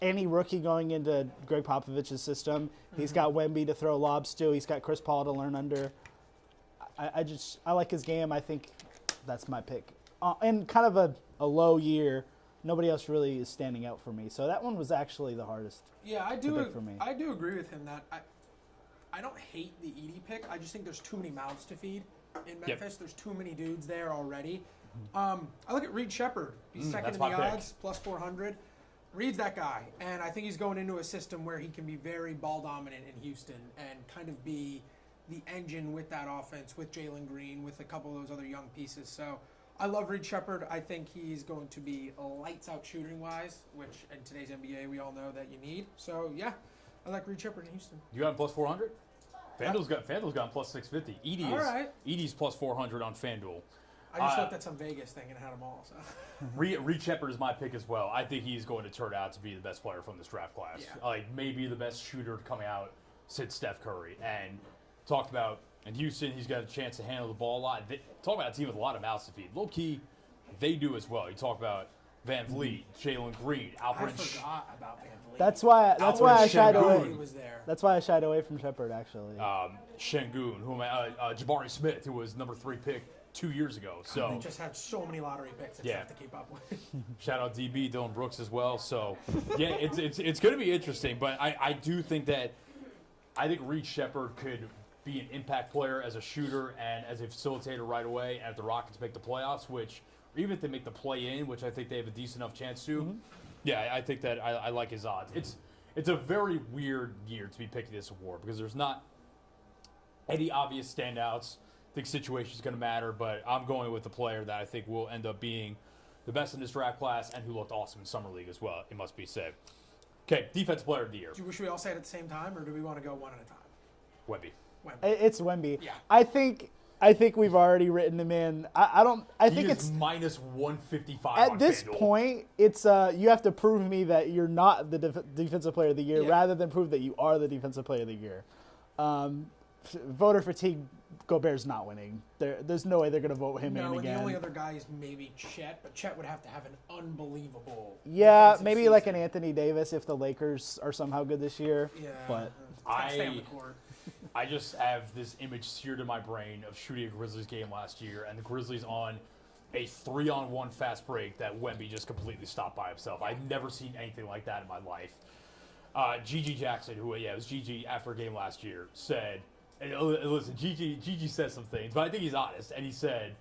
Speaker 3: any rookie going into Greg Popovich's system. He's got Wemby to throw lobs to. He's got Chris Paul to learn under. I like his game. I think that's my pick. And kind of a low year. Nobody else really is standing out for me. So that one was actually the hardest.
Speaker 2: Yeah, I
Speaker 3: to
Speaker 2: do.
Speaker 3: pick for me.
Speaker 2: I do agree with him that I don't hate the Edey pick. I just think there's too many mouths to feed in Memphis.
Speaker 1: Yep.
Speaker 2: There's too many dudes there already. I look at Reed Shepard. He's second in
Speaker 1: that's
Speaker 2: the
Speaker 1: my pick.
Speaker 2: odds, plus 400. Reed's that guy, and I think he's going into a system where he can be very ball dominant in Houston and kind of be the engine with that offense, with Jalen Green, with a couple of those other young pieces. So I love Reed Shepard. I think he's going to be lights out shooting wise, which in today's NBA we all know that you need. So yeah, I like Reed Shepard in Houston.
Speaker 1: You got him plus 400? FanDuel's got him plus 650. Edey's plus 400 on FanDuel.
Speaker 2: I just looked at some Vegas thing and had them all. So.
Speaker 1: Reed Shepard is my pick as well. I think he's going to turn out to be the best player from this draft class.
Speaker 2: Yeah.
Speaker 1: Like maybe the best shooter coming out since Steph Curry. And talked about in Houston, he's got a chance to handle the ball a lot. Talk about a team with a lot of mouths to feed. Low key, they do as well. You talk about Van Vliet, Jalen Green,
Speaker 2: I
Speaker 1: Alperen.
Speaker 2: forgot about Van Vliet.
Speaker 3: That's why I shied
Speaker 1: Şengün.
Speaker 3: away.
Speaker 2: He was there.
Speaker 3: That's why I shied away from Shepard, actually.
Speaker 1: Şengün, Jabari Smith, who was number 3 pick 2 years ago. So
Speaker 2: They just had so many lottery picks. It's tough to keep up with.
Speaker 1: shout out DB, Dylan Brooks as well. So yeah, it's going to be interesting. But I do think that Reed Shepard could be an impact player as a shooter and as a facilitator right away. And if the Rockets make the playoffs, or even if they make the play-in, which I think they have a decent enough chance to, yeah, I think that I like his odds. It's a very weird year to be picking this award because there's not any obvious standouts. I think situation is going to matter, but I'm going with the player that I think will end up being the best in this draft class and who looked awesome in Summer League as well, it must be said. Okay, Defensive Player of the Year.
Speaker 2: Do you wish we all say it at the same time, or do we want to go one at a time?
Speaker 1: Wemby.
Speaker 3: It's Wemby.
Speaker 2: Yeah.
Speaker 3: I think we've already written him in. I think it's
Speaker 1: minus 155
Speaker 3: at
Speaker 1: on
Speaker 3: this
Speaker 1: FanDuel.
Speaker 3: point. It's you have to prove me that you're not the defensive player of the year, rather than prove that you are the defensive player of the year. Voter fatigue. Gobert's not winning. There's no way they're going to vote him in
Speaker 2: No, and
Speaker 3: again.
Speaker 2: the only other guy is maybe Chet, but Chet would have to have an unbelievable.
Speaker 3: Yeah,
Speaker 2: defensive
Speaker 3: maybe
Speaker 2: season.
Speaker 3: like an Anthony Davis if the Lakers are somehow good this year.
Speaker 2: Yeah,
Speaker 3: But
Speaker 2: gotta stay on the court.
Speaker 1: I just have this image seared in my brain of shooting a Grizzlies game last year, and the Grizzlies on a 3-on-1 fast break that Wemby just completely stopped by himself. I've never seen anything like that in my life. Gigi Jackson, who it was Gigi after a game last year, said, and listen, Gigi said some things, but I think he's honest, and he said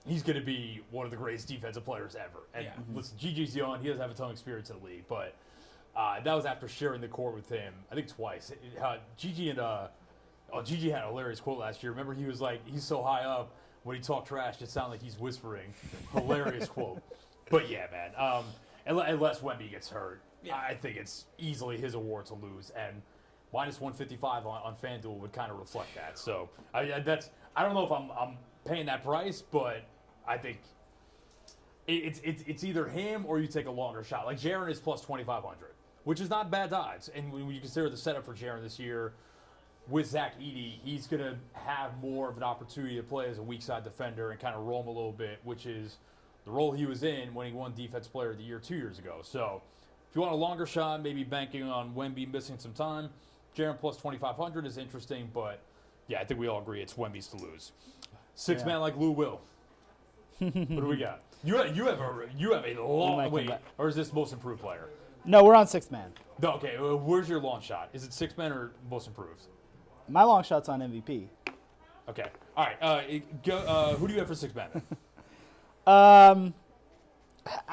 Speaker 1: he's going to be one of the greatest defensive players ever. And listen, Gigi's young, he doesn't have a ton of experience in the league, but that was after sharing the court with him, I think twice. Gigi had a hilarious quote last year. Remember, he was like, he's so high up, when he talked trash, it sounded like he's whispering. Hilarious quote. But yeah, man, unless Wemby gets hurt, I think it's easily his award to lose. And minus 155 on FanDuel would kind of reflect that. So I don't know if I'm paying that price, but I think it's either him or you take a longer shot. Like Jaren is plus 2,500, which is not bad odds. And when you consider the setup for Jaren this year with Zach Edey, he's going to have more of an opportunity to play as a weak side defender and kind of roam a little bit, which is the role he was in when he won Defensive Player of the Year 2 years ago. So if you want a longer shot, maybe banking on Wemby missing some time, Jaren plus 2,500 is interesting, but yeah, I think we all agree it's Wemby's to lose. Six man like Lou Will. What do we got? You have a long wait, or is this most improved player?
Speaker 3: no, we're on sixth man.
Speaker 1: No, okay, where's your long shot? Is it six man or most improved?
Speaker 3: My long shot's on MVP.
Speaker 1: Okay, all right. Who do you have for six man?
Speaker 3: I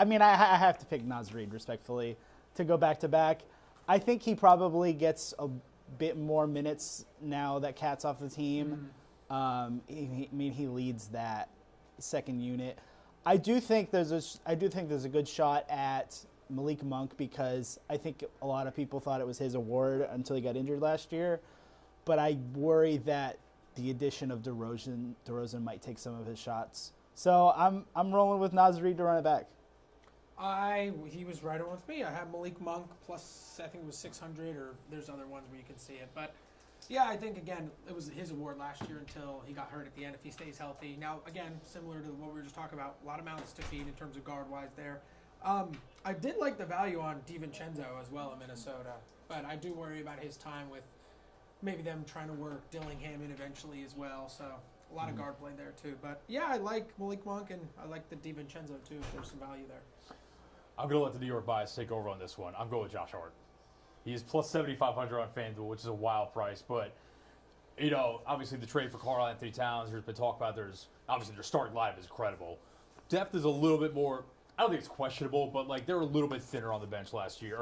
Speaker 3: mean, I have to pick Naz Reid, respectfully, to go back to back. I think he probably gets a bit more minutes now that Cat's off the team. He leads that second unit. I do think there's a good shot at Malik Monk because I think a lot of people thought it was his award until he got injured last year. But I worry that the addition of DeRozan might take some of his shots. So I'm rolling with Naz Reid to run it back.
Speaker 2: He was right on with me. I have Malik Monk plus, I think it was 600, or there's other ones where you can see it. But yeah, I think again it was his award last year until he got hurt at the end. If he stays healthy, now again similar to what we were just talking about, a lot of mouths to feed in terms of guard wise there. I did like the value on DiVincenzo as well in Minnesota, but I do worry about his time with maybe them trying to work Dillingham in eventually as well. So a lot of guard play there too. But yeah, I like Malik Monk and I like the DiVincenzo too. If there's some value there.
Speaker 1: I'm going to let the New York bias take over on this one. I'm going with Josh Hart. He is plus 7,500 on FanDuel, which is a wild price. But, you know, obviously the trade for Karl Anthony Towns, there's been talk about obviously their starting lineup is incredible. Depth is a little bit more, I don't think it's questionable, but like they're a little bit thinner on the bench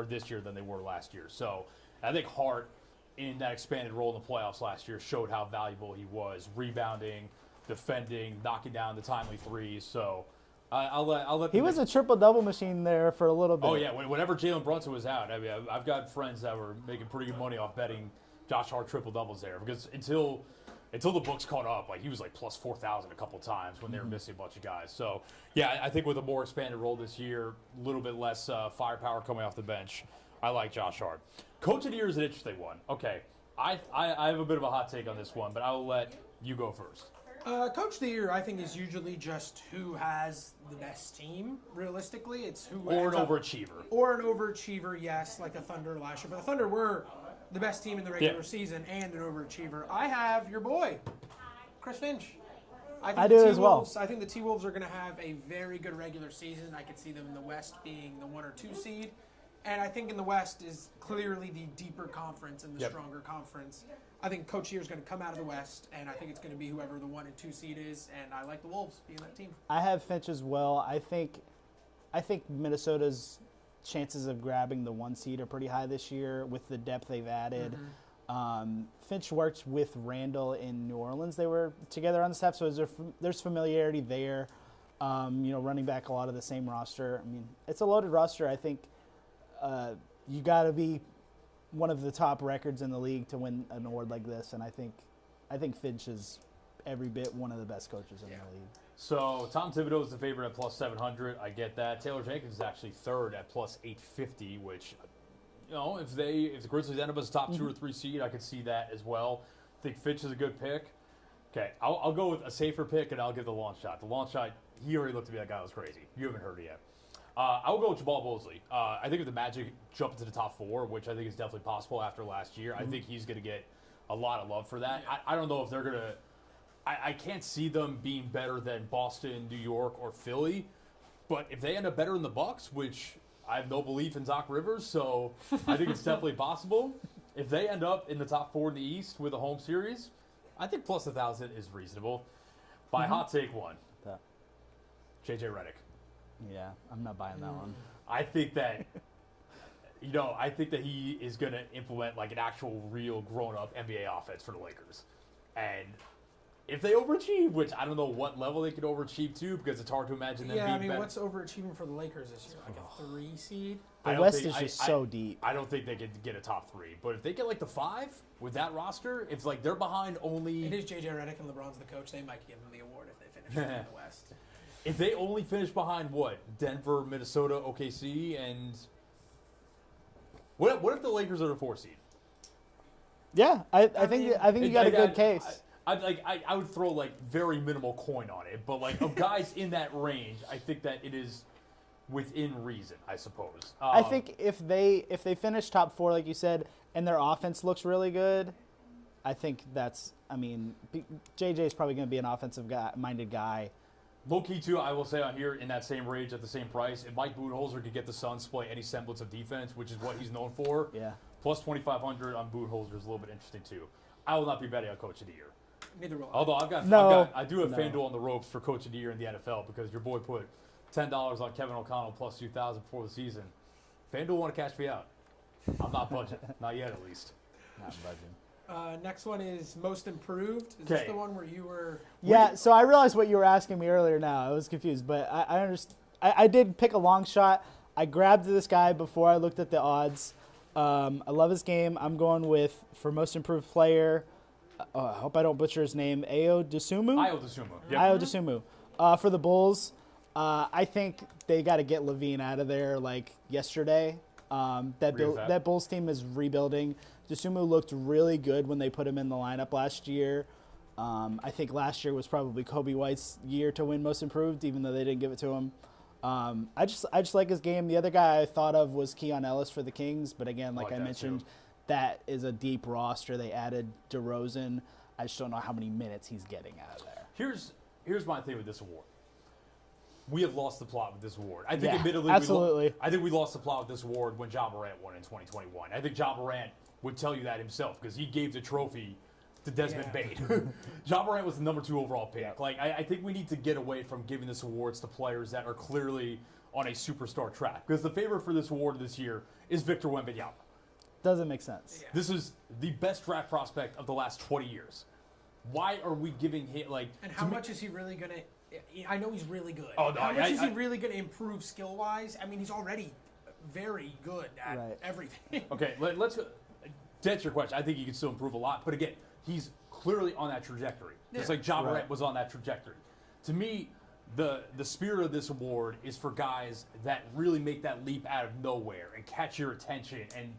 Speaker 1: this year than they were last year. So I think Hart, in that expanded role in the playoffs last year, showed how valuable he was, rebounding, defending, knocking down the timely threes. So I'll let.
Speaker 3: He was a triple-double machine there for a little bit.
Speaker 1: Oh yeah, whenever Jalen Brunson was out, I mean, I've got friends that were making pretty good money off betting Josh Hart triple doubles there because until the books caught up, like he was like plus 4,000 a couple times when they were missing a bunch of guys. So yeah, I think with a more expanded role this year, a little bit less firepower coming off the bench, I like Josh Hart. Coach of the Year is an interesting one. Okay, I have a bit of a hot take on this one, but I will let you go first.
Speaker 2: Coach of the Year, I think, is usually just who has the best team. Realistically, it's who
Speaker 1: or an overachiever.
Speaker 2: Or an overachiever, yes, like the Thunder last year. But the Thunder were the best team in the regular season and an overachiever. I have your boy, Chris Finch.
Speaker 3: I do as well.
Speaker 2: I think the T-Wolves are going to have a very good regular season. I could see them in the West being the 1 or 2 seed. And I think in the West is clearly the deeper conference and the stronger conference. I think Coach Year is going to come out of the West, and I think it's going to be whoever the 1 and 2 seed is. And I like the Wolves being that team.
Speaker 3: I have Finch as well. I think Minnesota's chances of grabbing the 1 seed are pretty high this year with the depth they've added. Finch worked with Randall in New Orleans. They were together on the staff, so there's familiarity there. Running back a lot of the same roster. I mean, it's a loaded roster. I think you got to be one of the top records in the league to win an award like this, and I think Finch is every bit one of the best coaches in the league.
Speaker 1: So Tom Thibodeau is the favorite at plus 700. I get that. Taylor Jenkins is actually third at plus 850, which, if the Grizzlies end up as a top 2 or 3 seed, I could see that as well. I think Finch is a good pick. Okay, I'll go with a safer pick, and I'll give the long shot. The long shot, he already looked to me like that was crazy. You haven't heard it yet. I will go with Jabal Mosley. I think if the Magic jump into the top 4, which I think is definitely possible after last year, I think he's going to get a lot of love for that. I don't know if they're going to – I can't see them being better than Boston, New York, or Philly. But if they end up better than the Bucks, which I have no belief in Doc Rivers, so I think it's definitely possible. If they end up in the top 4 in the East with a home series, I think plus 1,000 is reasonable. My hot take one, J.J. Redick.
Speaker 3: Yeah, I'm not buying that one.
Speaker 1: I think that, I think that he is going to implement like an actual real grown-up NBA offense for the Lakers. And if they overachieve, which I don't know what level they could overachieve to because it's hard to imagine them being better.
Speaker 2: What's overachieving for the Lakers this year? Like a 3 seed?
Speaker 3: The West is just so deep.
Speaker 1: I don't think they could get a top 3. But if they get like the 5 with that roster, it's like they're behind only...
Speaker 2: It is J.J. Redick and LeBron's the coach. They might give him the award if they finish in the West.
Speaker 1: If they only finish behind what? Denver, Minnesota, OKC, and what if the Lakers are the 4 seed?
Speaker 3: Yeah, I think you got a good case.
Speaker 1: I would throw like very minimal coin on it, but like of guys in that range, I think that it is within reason, I suppose.
Speaker 3: I think if they finish top 4, like you said, and their offense looks really good, I think JJ is probably going to be an offensive-minded guy.
Speaker 1: Low key too, I will say on here in that same range at the same price, if Mike Budenholzer could get the Suns to play any semblance of defense, which is what he's known for, plus 2,500 on Budenholzer is a little bit interesting too. I will not be betting on Coach of the Year.
Speaker 2: Neither will I.
Speaker 1: Although I do have FanDuel on the ropes for Coach of the Year in the NFL because your boy put $10 on Kevin O'Connell plus 2,000 before the season. FanDuel want to cash me out. I'm not budging, not yet at least.
Speaker 3: Not budging.
Speaker 2: Next one is most improved. Is this the one where you were?
Speaker 3: Yeah. So I realized what you were asking me earlier. Now I was confused, but I understand. I did pick a long shot. I grabbed this guy before I looked at the odds. I love his game. I'm going with for most improved player. I hope I don't butcher his name. Ayo Dosunmu.
Speaker 1: Yep.
Speaker 3: Ayo Dosunmu. For the Bulls, I think they got to get Levine out of there like yesterday. That Bulls team is rebuilding. Dosunmu looked really good when they put him in the lineup last year. I think last year was probably Kobe White's year to win Most Improved, even though they didn't give it to him. I just like his game. The other guy I thought of was Keon Ellis for the Kings, but again, like I mentioned, that is a deep roster. They added DeRozan. I just don't know how many minutes he's getting out of there.
Speaker 1: Here's my thing with this award. We have lost the plot with this award. I think, admittedly,
Speaker 3: absolutely.
Speaker 1: I think we lost the plot with this award when Ja Morant won in 2021. I think Ja Morant would tell you that himself because he gave the trophy to Desmond Bane. Ja Morant was the number 2 overall pick.
Speaker 3: Yeah.
Speaker 1: Like I think we need to get away from giving this awards to players that are clearly on a superstar track because the favorite for this award this year is Victor Wembanyama.
Speaker 3: Doesn't make sense.
Speaker 2: Yeah.
Speaker 1: This is the best draft prospect of the last 20 years. Why are we giving him like?
Speaker 2: And how much is he really going to? I know he's really good.
Speaker 1: Oh, no,
Speaker 2: how much is he really going to improve skill wise? I mean, he's already very good at everything.
Speaker 1: Okay, let's to answer your question. I think he can still improve a lot, but again, he's clearly on that trajectory. Just like Ja Morant was on that trajectory. To me, the spirit of this award is for guys that really make that leap out of nowhere and catch your attention and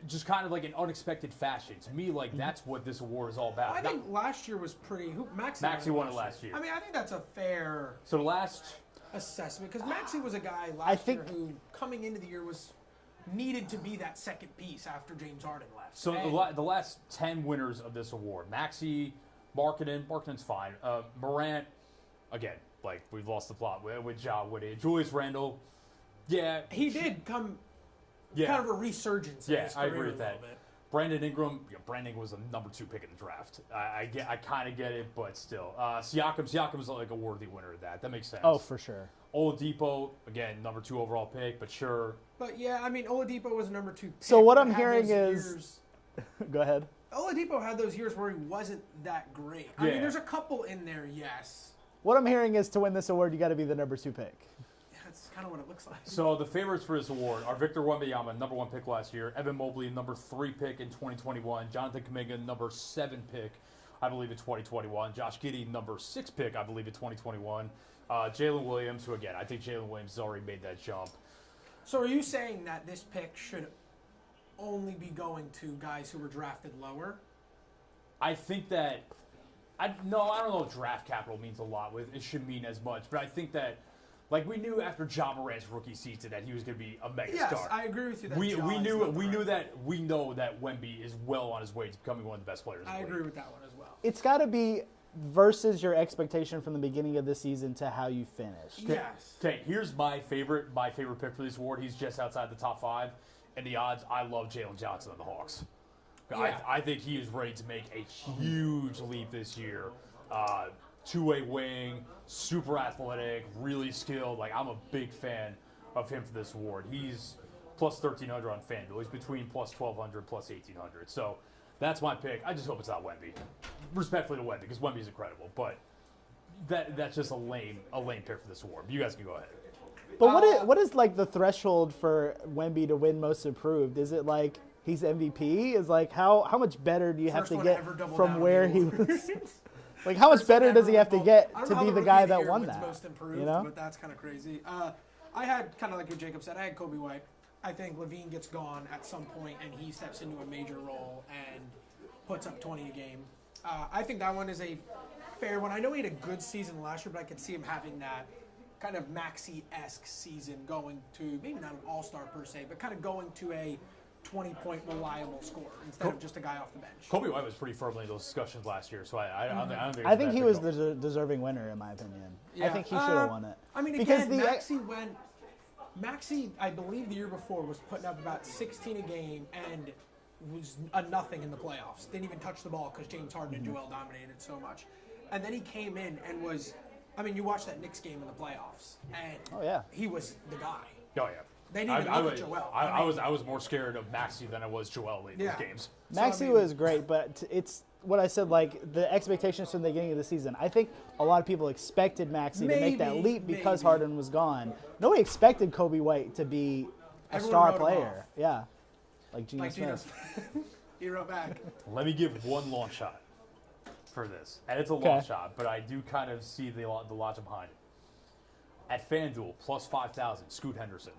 Speaker 1: just kind of like an unexpected fashion. To me, like that's what this award is all about.
Speaker 2: I think last year was pretty.
Speaker 1: Maxey won it last year.
Speaker 2: I mean, I think that's a fair assessment because Maxey was a guy last year who, coming into the year, was needed to be that second piece after James Harden left.
Speaker 1: So the last 10 winners of this award: Maxey, Markkanen's fine. Morant, again, like we've lost the plot with Ja with it. Julius Randle,
Speaker 2: he did come. Kind of a resurgence. In his career
Speaker 1: I agree with that.
Speaker 2: Bit.
Speaker 1: Brandon Ingram was the number 2 pick in the draft. I kind of get it, but still, Siakam's like a worthy winner of that. That makes sense.
Speaker 3: Oh, for sure.
Speaker 1: Oladipo, again, number 2 overall pick, but sure.
Speaker 2: But yeah, I mean, Oladipo was a number 2 pick.
Speaker 3: So what I'm hearing is, go ahead.
Speaker 2: Oladipo had those years where he wasn't that great. I mean, there's a couple in there, yes.
Speaker 3: What I'm hearing is to win this award, you got to be the number 2 pick.
Speaker 2: That's kind of what it looks like.
Speaker 1: So the favorites for this award are Victor Wembanyama, number 1 pick last year, Evan Mobley, number 3 pick in 2021, Jonathan Kuminga, number 7 pick, I believe, in 2021, Josh Giddey, number 6 pick, I believe, in 2021, Jalen Williams, who, again, I think Jalen Williams has already made that jump.
Speaker 2: So are you saying that this pick should only be going to guys who were drafted lower?
Speaker 1: I think that I don't know if draft capital means a lot. It should mean as much, but I think that like we knew after Ja Morant's rookie season that he was going to be a mega star.
Speaker 2: Yes, I agree with you. That
Speaker 1: we know that Wemby is well on his way to becoming one of the best players.
Speaker 2: I agree with that one as well.
Speaker 3: It's got to be versus your expectation from the beginning of the season to how you finished.
Speaker 2: Yes.
Speaker 1: Okay, here's my favorite pick for this award. He's just outside the top 5, and the odds. I love Jalen Johnson of the Hawks.
Speaker 2: Yeah.
Speaker 1: I think he is ready to make a huge leap this year. Two-way wing, super athletic, really skilled. Like, I'm a big fan of him for this award. He's plus 1,300 on FanDuel. He's between plus 1,200, plus 1,800. So that's my pick. I just hope it's not Wemby. Respectfully to Wemby, because Wemby's incredible. But that's just a lame pick for this award. You guys can go ahead.
Speaker 3: But what is like the threshold for Wemby to win Most Improved? Is it like he's MVP? Is like how much better do you have to get from where he was? Like, how much better does he have to get to be the guy that won that?
Speaker 2: Most improved,
Speaker 3: you know?
Speaker 2: But that's kind of crazy. I had, kind of like what Jacob said, I had Kobe White. I think Levine gets gone at some point and he steps into a major role and puts up 20 a game. I think that one is a fair one. I know he had a good season last year, but I could see him having that kind of Maxey-esque season going to, maybe not an all-star per se, but kind of going to a 20-point reliable scorer instead of just a guy off the bench.
Speaker 1: Kobe White was pretty firmly in those discussions last year, so I don't think.
Speaker 3: I think he was the deserving winner, in my opinion. Yeah. I think he should have won it.
Speaker 2: I mean,
Speaker 3: because
Speaker 2: again, Maxey, I believe the year before, was putting up about 16 a game and was a nothing in the playoffs. Didn't even touch the ball because James Harden and Joel dominated so much. And then he came in and was, I mean, you watched that Knicks game in the playoffs, and he was the guy.
Speaker 1: Oh, yeah.
Speaker 2: They didn't even look at Joel.
Speaker 1: I was more scared of Maxey than I was Joel in these games.
Speaker 3: Maxey was great, but it's what I said, like the expectations from the beginning of the season. I think a lot of people expected Maxey to make that leap because Harden was gone. Nobody expected Kobe White to be a star player. Yeah. Like Geno Smith.
Speaker 2: He wrote back.
Speaker 1: Let me give one long shot for this. And it's a long shot, but I do kind of see the logic behind it. At FanDuel, plus 5,000, Scoot Henderson.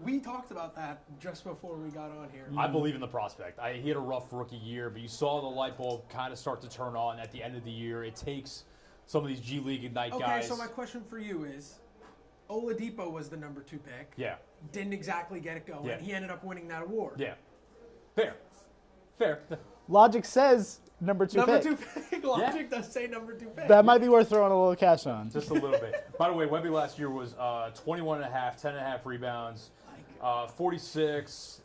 Speaker 2: We talked about that just before we got on here.
Speaker 1: I believe in the prospect. He had a rough rookie year, but you saw the light bulb kind of start to turn on at the end of the year. It takes some of these G League Ignite guys.
Speaker 2: Okay, so my question for you is, Oladipo was the number 2 pick.
Speaker 1: Yeah.
Speaker 2: Didn't exactly get it going.
Speaker 1: Yeah.
Speaker 2: He ended up winning that award.
Speaker 1: Yeah. Fair.
Speaker 3: Logic says number 2
Speaker 2: Number
Speaker 3: pick.
Speaker 2: 2 pick. Logic does say number 2 pick.
Speaker 3: That might be worth throwing a little cash on.
Speaker 1: Just a little bit. By the way, Wemby last year was 21 and a half, 10 and a half rebounds, 46,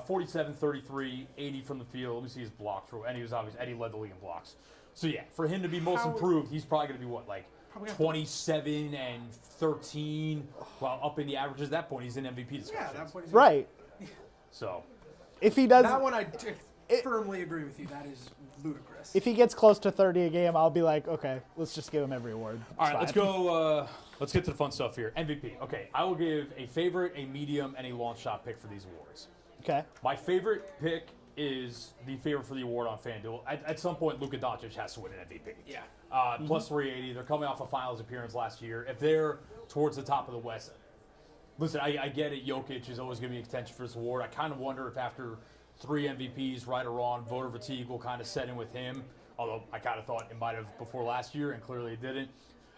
Speaker 1: 47, 33, 80 from the field. Let me see his blocks. And he led the league in blocks. So yeah, for him to be most improved, he's probably going to be what, like 27 and 13, while up in the averages. At that point, he's in MVP discussions.
Speaker 2: Yeah, that point is
Speaker 3: Right.
Speaker 1: So
Speaker 3: If he does,
Speaker 2: That one I firmly agree with you. That is ludicrous.
Speaker 3: if he gets close to 30 a game, I'll be like, okay, let's just give him every award.
Speaker 1: all right, let's go. Let's get to the fun stuff here. MVP. Okay, I will give a favorite, a medium, and a long shot pick for these awards.
Speaker 3: Okay.
Speaker 1: My favorite pick is the favorite for the award on FanDuel. At some point, Luka Doncic has to win an MVP.
Speaker 2: Yeah.
Speaker 1: Plus 380. They're coming off a finals appearance last year. If they're towards the top of the West, listen, I get it. Jokic is always going to be in contention for this award. I kind of wonder if after 3 MVPs, right or wrong, voter fatigue will kind of set in with him. Although I kind of thought it might have before last year, and clearly it didn't.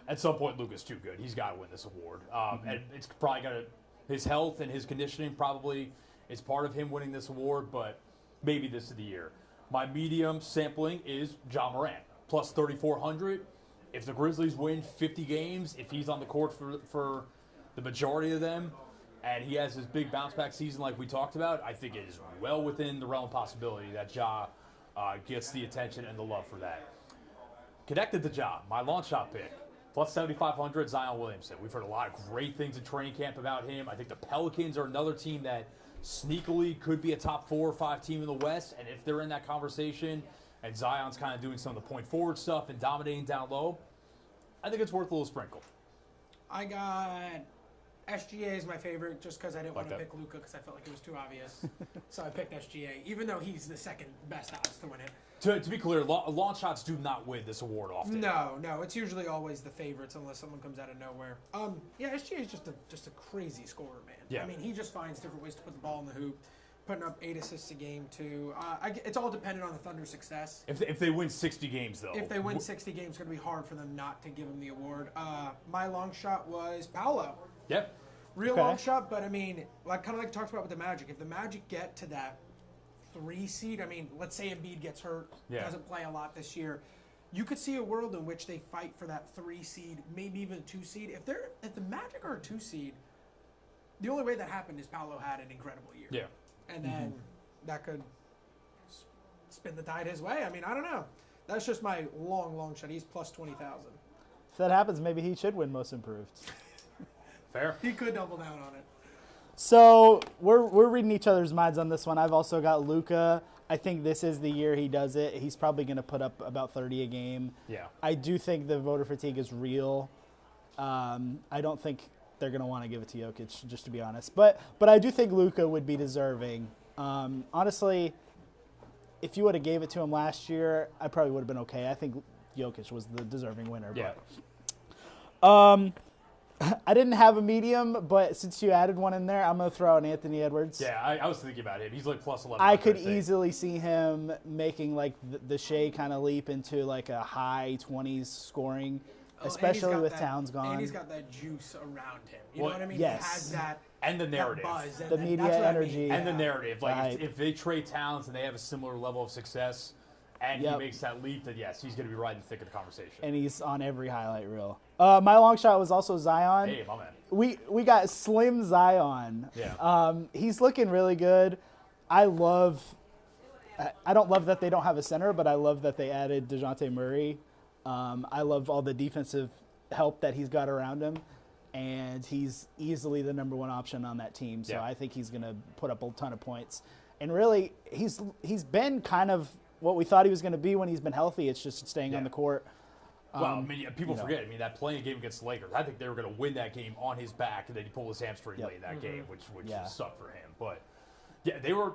Speaker 1: At some point, Luka's too good. He's got to win this award. And it's probably got to his health and his conditioning probably is part of him winning this award, but maybe this is the year. My medium sampling is Ja Morant, plus 3,400. If the Grizzlies win 50 games, if he's on the court for the majority of them, and he has his big bounce-back season like we talked about, I think it is well within the realm of possibility that Ja gets the attention and the love for that. Connected to Ja, my long shot pick, plus 7,500, Zion Williamson. We've heard a lot of great things in training camp about him. I think the Pelicans are another team that sneakily could be a top 4 or 5 team in the West, and if they're in that conversation and Zion's kind of doing some of the point forward stuff and dominating down low, I think it's worth a little sprinkle.
Speaker 2: I got SGA is my favorite just because I didn't want to pick Luka because I felt like it was too obvious. So I picked SGA, even though he's the second best odds to win it.
Speaker 1: To be clear, long shots do not win this award often.
Speaker 2: No, it's usually always the favorites unless someone comes out of nowhere. SGA is just a crazy scorer, man.
Speaker 1: Yeah.
Speaker 2: I mean, he just finds different ways to put the ball in the hoop, putting up 8 assists a game too. It's all dependent on the Thunder's success.
Speaker 1: If they win 60 games, though.
Speaker 2: If they win 60 games, it's going to be hard for them not to give him the award. My long shot was Paolo.
Speaker 1: Yep.
Speaker 2: Real long shot, but I mean, kind of like talked about with the Magic. If the Magic get to that 3 seed, I mean, let's say Embiid gets hurt, doesn't play a lot this year, you could see a world in which they fight for that 3 seed, maybe even a 2 seed. If the Magic are a 2 seed, the only way that happened is Paolo had an incredible year.
Speaker 1: Yeah.
Speaker 2: And then that could spin the tide his way. I mean, I don't know. That's just my long shot. He's plus 20,000.
Speaker 3: If that happens, maybe he should win Most Improved.
Speaker 1: Fair.
Speaker 2: He could double down on it.
Speaker 3: So we're reading each other's minds on this one. I've also got Luka. I think this is the year he does it. He's probably going to put up about 30 a game.
Speaker 1: Yeah.
Speaker 3: I do think the voter fatigue is real. I don't think they're going to want to give it to Jokic, just to be honest. But I do think Luka would be deserving. Honestly, if you would have gave it to him last year, I probably would have been okay. I think Jokic was the deserving winner.
Speaker 1: Yeah.
Speaker 3: But, I didn't have a medium, but since you added one in there, I'm going to throw out Anthony Edwards.
Speaker 1: Yeah, I was thinking about him. He's like plus 11.
Speaker 3: I could easily see him making like the Shea kind of leap into like a high 20s scoring, especially with Towns gone.
Speaker 2: And he's got that juice around him. You know what I mean?
Speaker 3: Yes.
Speaker 2: He has that
Speaker 1: and the narrative.
Speaker 2: that buzz. And
Speaker 3: the media energy.
Speaker 1: And the narrative. Like,
Speaker 3: Right.
Speaker 1: if they trade Towns and they have a similar level of success and he makes that leap, then yes, he's going to be right in the thick of the conversation.
Speaker 3: And he's on every highlight reel. My long shot was also Zion.
Speaker 1: Hey, my man.
Speaker 3: We got Slim Zion.
Speaker 1: Yeah.
Speaker 3: He's looking really good. I don't love that they don't have a center, but I love that they added DeJounte Murray. I love all the defensive help that he's got around him, and he's easily the number 1 option on that team. So I think he's going to put up a ton of points. And really, he's been kind of what we thought he was going to be when he's been healthy. It's just staying on the court.
Speaker 1: Well, I mean, people forget. I mean, that playing game against the Lakers, I think they were going to win that game on his back, and then he pulled his hamstring late in that game, which just sucked for him. But, yeah, they were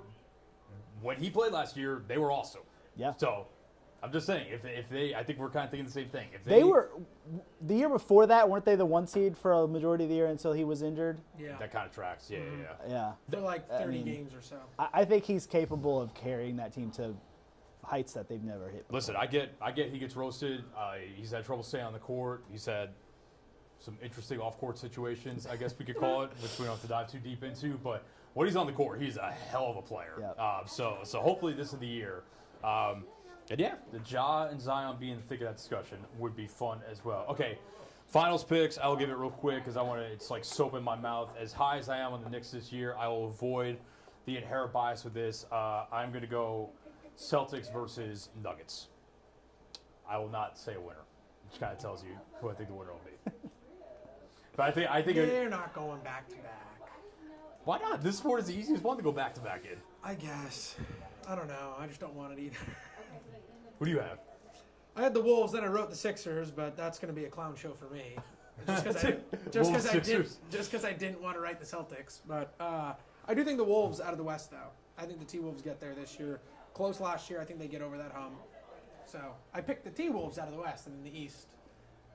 Speaker 1: when he played last year, they were awesome.
Speaker 3: Yeah.
Speaker 1: So I'm just saying, if they, I think we're kind of thinking the same thing. If
Speaker 3: They were the year before that, weren't they the 1 seed for a majority of the year until he was injured?
Speaker 2: Yeah.
Speaker 1: that kind of tracks. Yeah,
Speaker 3: Yeah.
Speaker 2: For like 30
Speaker 3: mean,
Speaker 2: games or so.
Speaker 3: I think he's capable of carrying that team to heights that they've never hit before.
Speaker 1: Listen, I get he gets roasted. He's had trouble staying on the court. He's had some interesting off-court situations, I guess we could call it, which we don't have to dive too deep into. But when he's on the court, he's a hell of a player.
Speaker 3: Yep.
Speaker 1: So hopefully this is the year. And yeah, the Ja and Zion being the thick of that discussion would be fun as well. Okay, finals picks. I'll give it real quick because I want to. It's like soap in my mouth. As high as I am on the Knicks this year, I will avoid the inherent bias with this. I'm going to go Celtics versus Nuggets. I will not say a winner, which kind of tells you who I think the winner will be. But I think
Speaker 2: They're not going back to back.
Speaker 1: Why not? This sport is the easiest one to go back to back in.
Speaker 2: I guess. I don't know. I just don't want it either.
Speaker 1: What do you have?
Speaker 2: I had the Wolves, then I wrote the Sixers, but that's going to be a clown show for me. Just because I didn't want to write the Celtics. But I do think the Wolves out of the West, though. I think the T-Wolves get there this year. Close last year. I think they get over that hump. So I picked the T-Wolves out of the West, and in the East,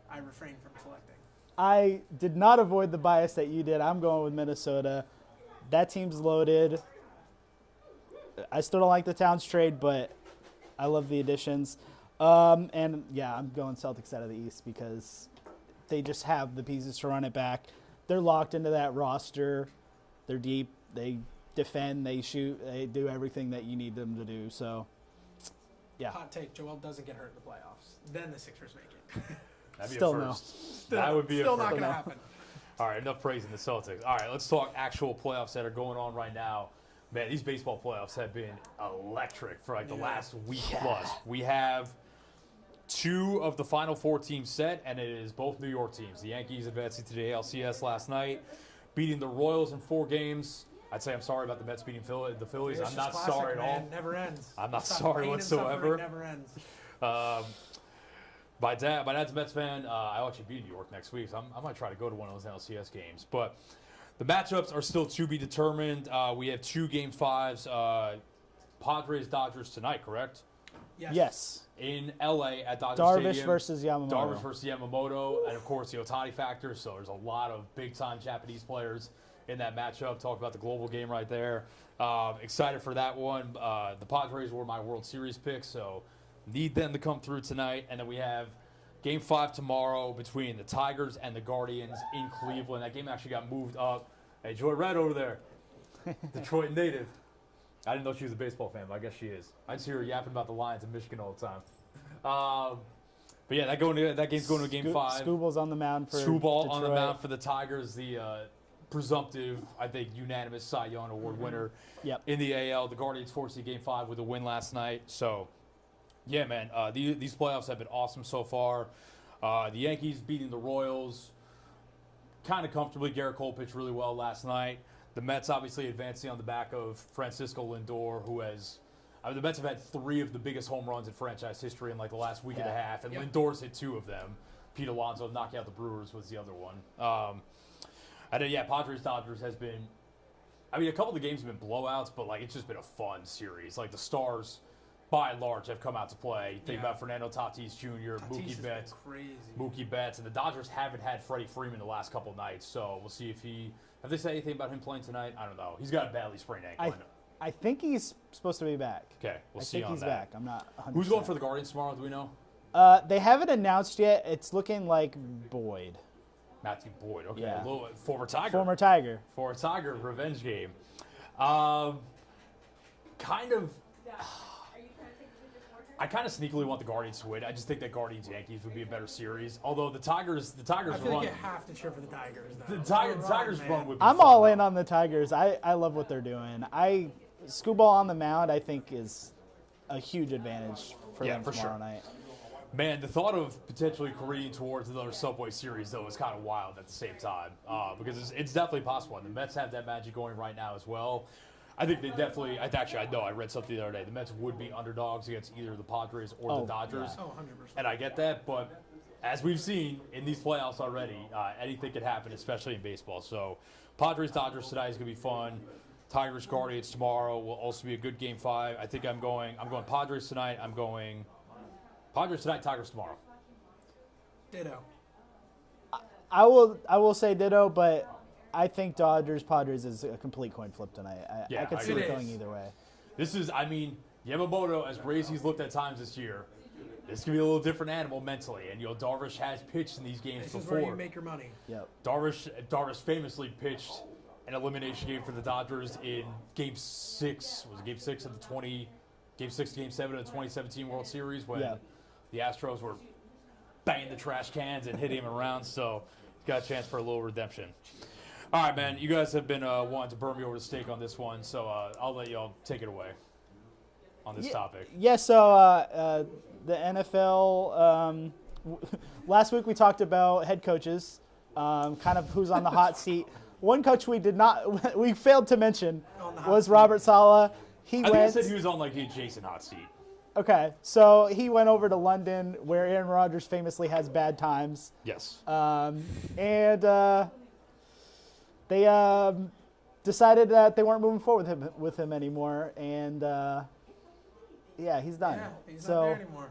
Speaker 2: I refrained from selecting.
Speaker 3: I did not avoid the bias that you did. I'm going with Minnesota. That team's loaded. I still don't like the Towns trade, but I love the additions. And, yeah, I'm going Celtics out of the East because they just have the pieces to run it back. They're locked into that roster. They're deep. They defend. They shoot. They do everything that you need them to do. So, yeah.
Speaker 2: Hot take, Joel doesn't get hurt in the playoffs. Then the Sixers make it.
Speaker 1: That'd be
Speaker 3: Still
Speaker 1: a
Speaker 3: no.
Speaker 1: first. That would be
Speaker 2: Still
Speaker 1: a
Speaker 2: not
Speaker 1: first.
Speaker 2: going to happen.
Speaker 1: All right, enough praising the Celtics. All right, let's talk actual playoffs that are going on right now. Man, these baseball playoffs have been electric for like the last week plus. We have 2 of the final 4 teams set, and it is both New York teams. The Yankees advancing to the ALCS last night, beating the Royals in 4 games. I'd say I'm sorry about the Mets beating the Phillies.
Speaker 2: It's
Speaker 1: I'm not
Speaker 2: just classic,
Speaker 1: sorry at all.
Speaker 2: man. Never ends.
Speaker 1: I'm not
Speaker 2: Stop.
Speaker 1: sorry
Speaker 2: Pain and
Speaker 1: whatsoever.
Speaker 2: suffering never ends.
Speaker 1: My dad's a Mets fan. I'll actually be in New York next week, so I might try to go to one of those LCS games. But the matchups are still to be determined. We have 2 Game 5s. Padres-Dodgers tonight, correct?
Speaker 3: Yes.
Speaker 1: In L.A. at Dodger
Speaker 3: Darvish
Speaker 1: Stadium.
Speaker 3: versus Yamamoto.
Speaker 1: Darvish versus Yamamoto. And, of course, the Ohtani factor. So there's a lot of big-time Japanese players in that matchup. Talk about the global game right there. Excited for that one. The Padres were my World Series pick, so need them to come through tonight. And then we have Game 5 tomorrow between the Tigers and the Guardians in Cleveland. That game actually got moved up. Hey, Joy Red over there, Detroit native. I didn't know she was a baseball fan, but I guess she is. I just hear her yapping about the Lions in Michigan all the time. But yeah, that game's going to Game 5.
Speaker 3: Scooball's on the mound for
Speaker 1: Screwball
Speaker 3: Detroit.
Speaker 1: on the mound for the Tigers, the presumptive, I think, unanimous Cy Young Award winner in the AL. The Guardians forced Game 5 with a win last night. So, yeah, man, these playoffs have been awesome so far. The Yankees beating the Royals kind of comfortably. Garrett Cole pitched really well last night. The Mets obviously advancing on the back of Francisco Lindor, who has the Mets have had 3 of the biggest home runs in franchise history in like the last week and a half, and Lindor's hit 2 of them. Pete Alonso knocking out the Brewers was the other one. And then, Padres-Dodgers has been, a couple of the games have been blowouts, but like it's just been a fun series. Like the Stars, by and large, have come out to play. Think about Fernando Tatis Jr., Mookie Betts, and the Dodgers haven't had Freddie Freeman the last couple of nights, so we'll see if have they said anything about him playing tonight? I don't know. He's got a badly sprained ankle.
Speaker 3: I think he's supposed to be back.
Speaker 1: Okay, we'll see on that.
Speaker 3: I think he's back. I'm not 100%.
Speaker 1: Who's going for the Guardians tomorrow? Do we know?
Speaker 3: They haven't announced yet. It's looking like Boyd.
Speaker 1: Matthew Boyd. Okay,
Speaker 3: Yeah.
Speaker 1: a little former Tiger.
Speaker 3: Former Tiger.
Speaker 1: For a Tiger revenge game. Kind of. I kind of sneakily want the Guardians to win. I just think that Guardians-Yankees would be a better series. Although the Tigers
Speaker 2: I feel
Speaker 1: run.
Speaker 2: like you have to cheer for the Tigers, though.
Speaker 1: The Tigers run would be
Speaker 3: I'm
Speaker 1: fun,
Speaker 3: all
Speaker 1: though.
Speaker 3: in on the Tigers. I love what they're doing. Screwball on the mound, I think, is a huge advantage for them
Speaker 1: for
Speaker 3: tomorrow
Speaker 1: sure.
Speaker 3: night.
Speaker 1: Man, the thought of potentially careening towards another Subway Series, though, is kind of wild at the same time. Because it's definitely possible. And the Mets have that magic going right now as well. I think they definitely – I read something the other day. The Mets would be underdogs against either the Padres or the Dodgers.
Speaker 2: Oh, 100%.
Speaker 1: And I get that, but as we've seen in these playoffs already, anything could happen, especially in baseball. So Padres-Dodgers tonight is going to be fun. Tigers Guardians tomorrow will also be a good game 5. I think I'm going Padres tonight. I'm going Padres tonight, Tigers tomorrow.
Speaker 2: Ditto.
Speaker 3: I will say ditto, but I think Dodgers Padres is a complete coin flip tonight. I could see it going either way.
Speaker 1: This is, I mean, Yamamoto, as great as he's looked at times this year, this could be a little different animal mentally. And, Darvish has pitched in these games before.
Speaker 2: This is where you make your money.
Speaker 3: Yep.
Speaker 1: Darvish famously pitched an elimination game for the Dodgers in Game 6. Was it Game 6 of the Game 6 to Game 7 of the 2017 World Series when the Astros were banging the trash cans and hitting him around. So he's got a chance for a little redemption. All right, man. You guys have been wanting to burn me over the stake on this one, so I'll let y'all take it away on this topic.
Speaker 3: Yeah, so the NFL, last week we talked about head coaches, kind of who's on the hot seat. One coach we failed to mention was Robert Saleh.
Speaker 1: I said he was on like the adjacent hot seat.
Speaker 3: Okay, so he went over to London where Aaron Rodgers famously has bad times.
Speaker 1: Yes.
Speaker 3: And they decided that they weren't moving forward with him anymore, and he's done.
Speaker 2: Yeah, he's not there anymore.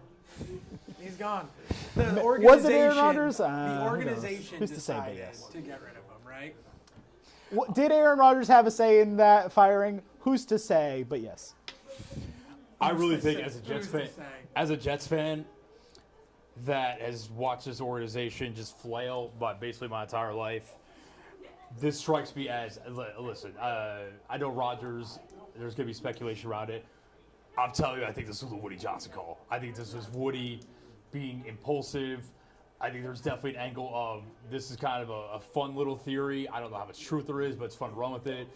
Speaker 2: He's gone.
Speaker 3: Was it Aaron Rodgers?
Speaker 2: The organization
Speaker 3: Who's to say,
Speaker 2: decided
Speaker 3: but yes.
Speaker 2: to get rid of him, right?
Speaker 3: Did Aaron Rodgers have a say in that firing? Who's to say? But yes.
Speaker 1: I really think as a Jets fan that has watched this organization just flail by basically my entire life, this strikes me as, listen, I know Rodgers, there's going to be speculation around it. I'm telling you, I think this was a Woody Johnson call. I think this was Woody being impulsive. I think there's definitely an angle of this is kind of a fun little theory. I don't know how much truth there is, but it's fun to run with it.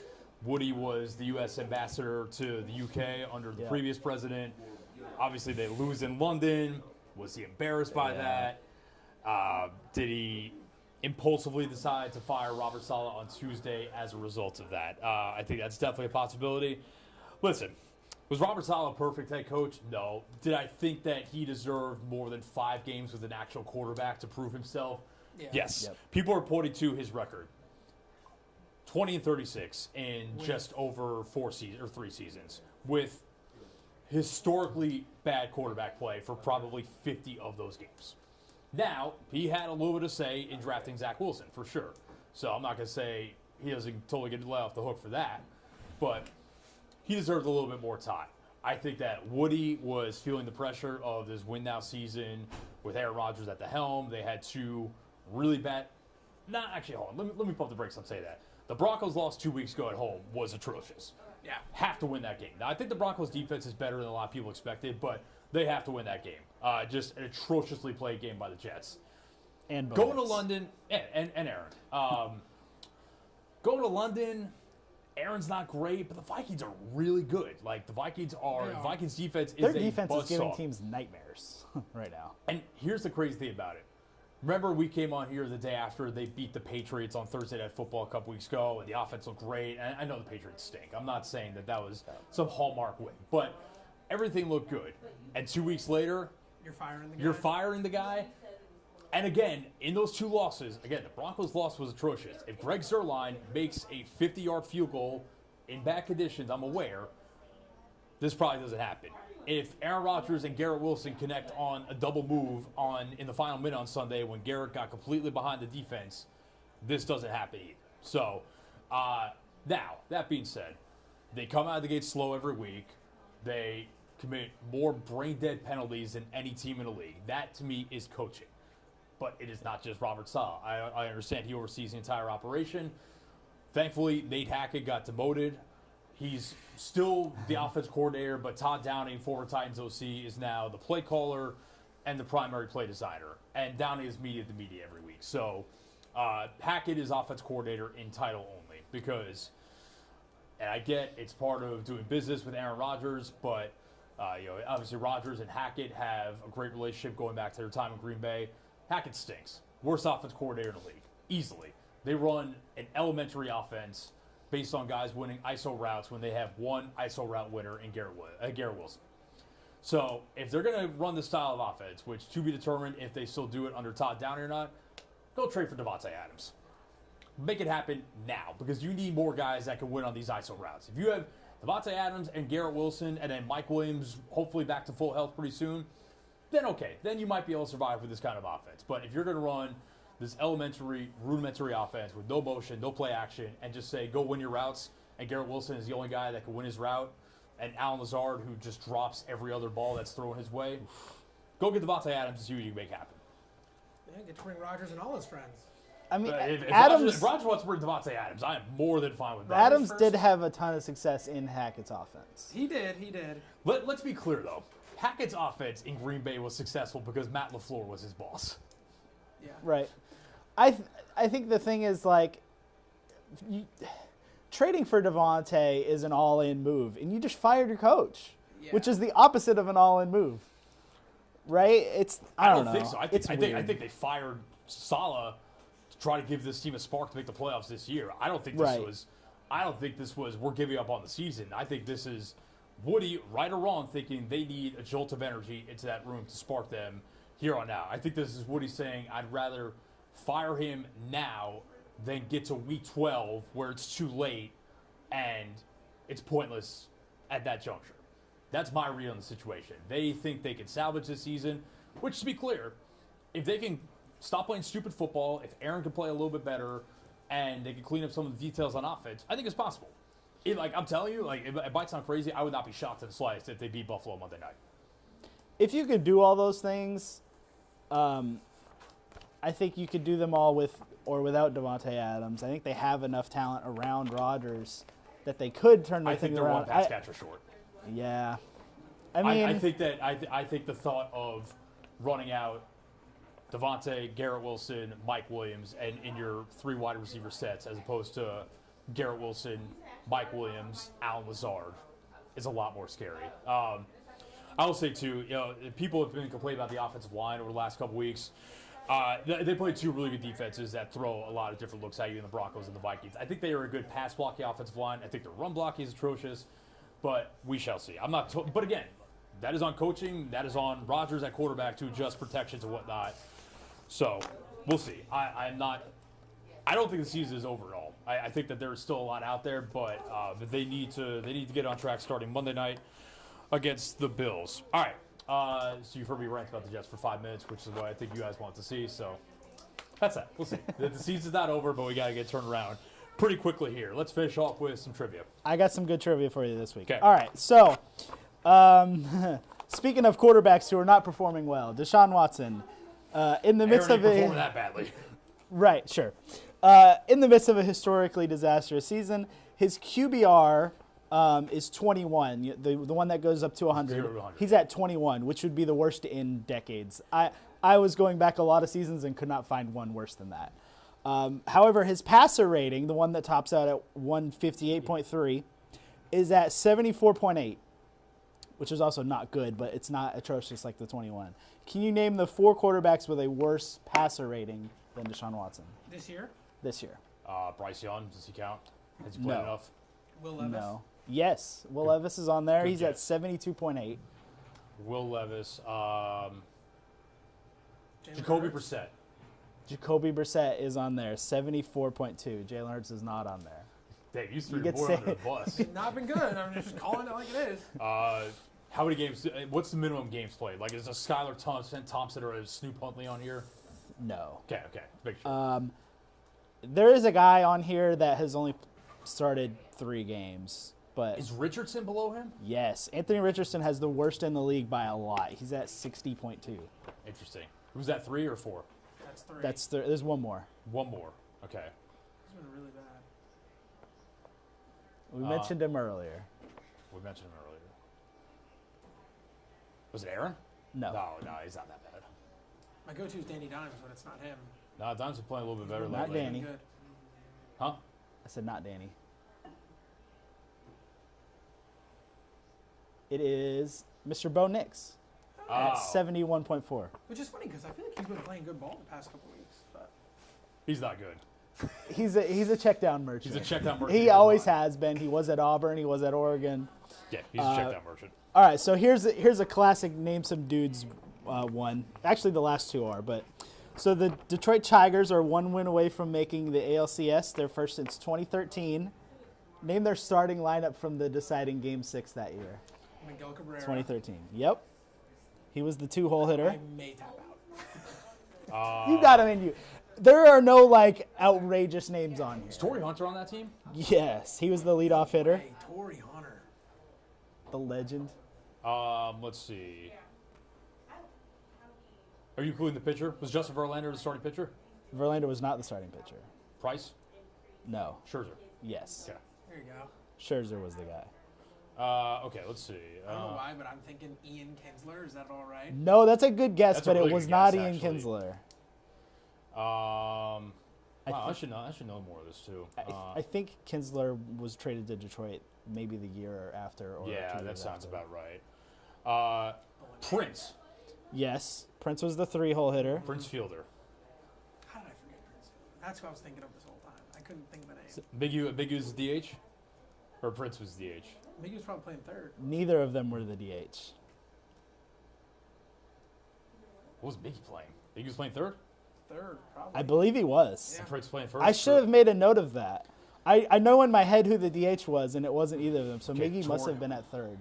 Speaker 1: Woody was the U.S. ambassador to the U.K. under the previous president. Obviously, they lose in London. Was he embarrassed by that? Did he impulsively decide to fire Robert Saleh on Tuesday as a result of that? I think that's definitely a possibility. Listen, was Robert Saleh a perfect head coach? No. Did I think that he deserved more than 5 games with an actual quarterback to prove himself? Yeah. Yes. Yep. People are pointing to his record. 20-36 in just over 3 seasons with historically bad quarterback play for probably 50 of those games. Now, he had a little bit of say in drafting Zach Wilson, for sure. So I'm not going to say he doesn't totally get let off the hook for that, but he deserved a little bit more time. I think that Woody was feeling the pressure of this win now season with Aaron Rodgers at the helm. They had 2 really bad. Hold on. Let me pump the brakes and say that. The Broncos lost 2 weeks ago at home was atrocious. Yeah. Have to win that game. Now, I think the Broncos defense is better than a lot of people expected, but they have to win that game. Just an atrociously played game by the Jets.
Speaker 3: And
Speaker 1: going to London, and Aaron. Going to London, Aaron's not great, but the Vikings are really good. Like, the Vikings defense is
Speaker 3: Their defense is giving teams nightmares right now.
Speaker 1: And here's the crazy thing about it. Remember, we came on here the day after they beat the Patriots on Thursday Night Football a couple weeks ago, and the offense looked great. And I know the Patriots stink. I'm not saying that was some hallmark win, but everything looked good. And 2 weeks later, you're firing the guy. And again, in those 2 losses, the Broncos' loss was atrocious. If Greg Zuerlein makes a 50-yard field goal in bad conditions, I'm aware, this probably doesn't happen. If Aaron Rodgers and Garrett Wilson connect on a double move in the final minute on Sunday when Garrett got completely behind the defense, this doesn't happen either. So, now, that being said, they come out of the gate slow every week. They commit more brain-dead penalties than any team in the league. That, to me, is coaching. But it is not just Robert Saleh. I understand he oversees the entire operation. Thankfully, Nate Hackett got demoted. He's still the offense coordinator, but Todd Downing, former Titans OC, is now the play caller and the primary play designer. And Downing is media to media every week. So Hackett is offense coordinator in title only because, and I get it's part of doing business with Aaron Rodgers, but obviously Rodgers and Hackett have a great relationship going back to their time in Green Bay. Hackett stinks. Worst offense coordinator in the league, easily. They run an elementary offense based on guys winning ISO routes when they have one ISO route winner in Garrett Wilson. So if they're going to run this style of offense, which to be determined if they still do it under Todd Downing or not, go trade for Devontae Adams. make it happen now because you need more guys that can win on these ISO routes. If you have Devontae Adams and Garrett Wilson and then Mike Williams hopefully back to full health pretty soon, then okay. Then you might be able to survive with this kind of offense. But if you're going to run this rudimentary offense with no motion, no play action, and just say, go win your routes, and Garrett Wilson is the only guy that can win his route, and Alan Lazard, who just drops every other ball that's thrown his way, go get Devontae Adams and see what you can make happen.
Speaker 2: Yeah, get to bring Rodgers and all his friends.
Speaker 3: I mean,
Speaker 1: If
Speaker 3: Adams
Speaker 1: Rodgers wants to bring Devontae Adams, I am more than fine with that.
Speaker 3: Adams did have a ton of success in Hackett's offense.
Speaker 2: He did.
Speaker 1: Let's be clear, though. Hackett's offense in Green Bay was successful because Matt LaFleur was his boss.
Speaker 2: Yeah.
Speaker 3: Right. I think the thing is, like, trading for Devontae is an all-in move, and you just fired your coach, which is the opposite of an all-in move. Right? I don't know.
Speaker 1: Think so. I think they fired Saleh to try to give this team a spark to make the playoffs this year. I don't think this was we're giving up on the season. I think this is Woody, right or wrong, thinking they need a jolt of energy into that room to spark them here on out. I think this is Woody saying, I'd rather fire him now than get to week 12 where it's too late and it's pointless at that juncture. That's my read on the situation. They think they can salvage this season, which, to be clear, if they can stop playing stupid football, if Aaron can play a little bit better, and they can clean up some of the details on offense, I think it's possible. I'm telling you, it might sound crazy. I would not be shocked in the slightest if they beat Buffalo Monday night.
Speaker 3: If you could do all those things, I think you could do them all with or without Devontae Adams. I think they have enough talent around Rodgers that they could turn the thing around.
Speaker 1: I think they're one pass catcher short.
Speaker 3: Yeah. I mean,
Speaker 1: I think the thought of running out Devontae, Garrett Wilson, Mike Williams, and in your 3 wide receiver sets, as opposed to Garrett Wilson, Mike Williams, Alan Lazard, is a lot more scary. I will say too, people have been complaining about the offensive line over the last couple weeks. They played 2 really good defenses that throw a lot of different looks at you in the Broncos and the Vikings. I think they are a good pass blocking offensive line. I think their run blocking is atrocious, but we shall see. But again, that is on coaching. That is on Rodgers at quarterback to adjust protections and whatnot. So we'll see. I don't think the season is over at all. I think that there's still a lot out there, but they need to get on track starting Monday night against the Bills. All right. So you've heard me rant about the Jets for 5 minutes, which is what I think you guys want to see. So that's that. We'll see. The season's not over, but we got to get turned around pretty quickly here. Let's finish off with some trivia.
Speaker 3: I got some good trivia for you this week.
Speaker 1: Okay.
Speaker 3: All right. So, speaking of quarterbacks who are not performing well, Deshaun Watson, in the midst of
Speaker 1: performing that badly.
Speaker 3: Right. Sure. In the midst of a historically disastrous season, his QBR is 21, the one that goes up to 100.
Speaker 1: 0 to 100.
Speaker 3: He's at 21, which would be the worst in decades. I was going back a lot of seasons and could not find one worse than that. However, his passer rating, the one that tops out at 158.3, is at 74.8, which is also not good, but it's not atrocious like the 21. Can you name the 4 quarterbacks with a worse passer rating than Deshaun Watson
Speaker 2: This year?
Speaker 3: this year?
Speaker 1: Bryce Young, does he count? Has he played
Speaker 3: No.
Speaker 1: enough?
Speaker 2: Will Levis?
Speaker 3: No. Yes, Will Levis is on there.
Speaker 1: Good
Speaker 3: He's
Speaker 1: guess.
Speaker 3: at 72.8.
Speaker 1: Will Levis.
Speaker 2: Jalen
Speaker 1: Jacoby
Speaker 2: Hurts?
Speaker 1: Brissett.
Speaker 3: Jacoby Brissett is on there, 74.2. Jalen Hurts is not on there.
Speaker 1: Dave, you threw
Speaker 3: get
Speaker 1: more under the bus.
Speaker 2: Not been good. I'm just calling it like it is.
Speaker 1: How many games? What's the minimum games played? Like, is a Skylar Thompson or a Snoop Huntley on here?
Speaker 3: No.
Speaker 1: Okay. Make sure.
Speaker 3: There is a guy on here that has only started 3 games. But
Speaker 1: Is Richardson below him?
Speaker 3: yes, Anthony Richardson has the worst in the league by a lot. He's at 60.2.
Speaker 1: Interesting. Who's that, 3 or 4?
Speaker 2: That's 3.
Speaker 3: There's one more.
Speaker 1: One more. Okay.
Speaker 2: He's been really bad.
Speaker 3: We mentioned him earlier.
Speaker 1: We mentioned him earlier. Was it Aaron?
Speaker 3: No.
Speaker 1: No, he's not that bad.
Speaker 2: My go-to is Danny Dimes, but it's not him.
Speaker 1: No, Dimes been playing a little bit better
Speaker 3: Not
Speaker 1: lately.
Speaker 3: Danny.
Speaker 2: Good.
Speaker 1: Huh?
Speaker 3: I said not Danny. It is Mr. Bo Nix at 71.4.
Speaker 2: Which is funny because I feel like he's been playing good ball the past couple weeks. But
Speaker 1: He's not good.
Speaker 3: He's a check down merchant.
Speaker 1: He's a check down merchant.
Speaker 3: He always has been. He was at Auburn. He was at Oregon.
Speaker 1: Yeah, he's a check down merchant.
Speaker 3: All right, so here's a classic name some dudes one. Actually, the last 2 are, but So the Detroit Tigers are 1 win away from making the ALCS, their first since 2013. Name their starting lineup from the deciding Game 6 that year.
Speaker 2: Miguel Cabrera.
Speaker 3: 2013. Yep. He was the 2-hole hitter.
Speaker 2: I may tap out.
Speaker 3: You got him in you. There are no, like, outrageous names on here.
Speaker 1: Is Torrey Hunter on that team?
Speaker 3: Yes, he was the leadoff hitter.
Speaker 2: Hey, Torrey Hunter.
Speaker 3: The legend.
Speaker 1: Let's see. Are you including the pitcher? Was Justin Verlander the starting pitcher?
Speaker 3: Verlander was not the starting pitcher.
Speaker 1: Price?
Speaker 3: No.
Speaker 1: Scherzer.
Speaker 3: Yes.
Speaker 1: Okay.
Speaker 2: There you go.
Speaker 3: Scherzer was the guy.
Speaker 1: Okay, let's see.
Speaker 2: I don't know why, but I'm thinking Ian Kinsler. Is that all right?
Speaker 3: No, that's a good guess,
Speaker 1: That's a
Speaker 3: but
Speaker 1: really
Speaker 3: it was
Speaker 1: good
Speaker 3: not
Speaker 1: guess,
Speaker 3: Ian
Speaker 1: actually.
Speaker 3: Kinsler.
Speaker 1: Wow, I should know more of this too.
Speaker 3: I think Kinsler was traded to Detroit maybe the year after. Or
Speaker 1: Yeah,
Speaker 3: 2
Speaker 1: that
Speaker 3: years
Speaker 1: sounds
Speaker 3: after.
Speaker 1: about right. Prince.
Speaker 3: Yes, Prince was the 3-hole hitter.
Speaker 1: Prince Fielder.
Speaker 2: How did I forget Prince? That's who I was thinking of this whole time. I couldn't think of the name.
Speaker 1: Big U is DH? Or Prince was DH?
Speaker 2: I think he was probably playing third.
Speaker 3: Neither of them were the DH.
Speaker 1: What was Biggie playing? Biggie was playing third?
Speaker 2: Third, probably.
Speaker 3: I believe he was.
Speaker 2: Yeah.
Speaker 1: And Prince playing first?
Speaker 3: I should have made a note of that. I know in my head who the DH was, and it wasn't either of them. So
Speaker 1: Okay,
Speaker 3: Miggy must
Speaker 1: Torrey.
Speaker 3: have been at third.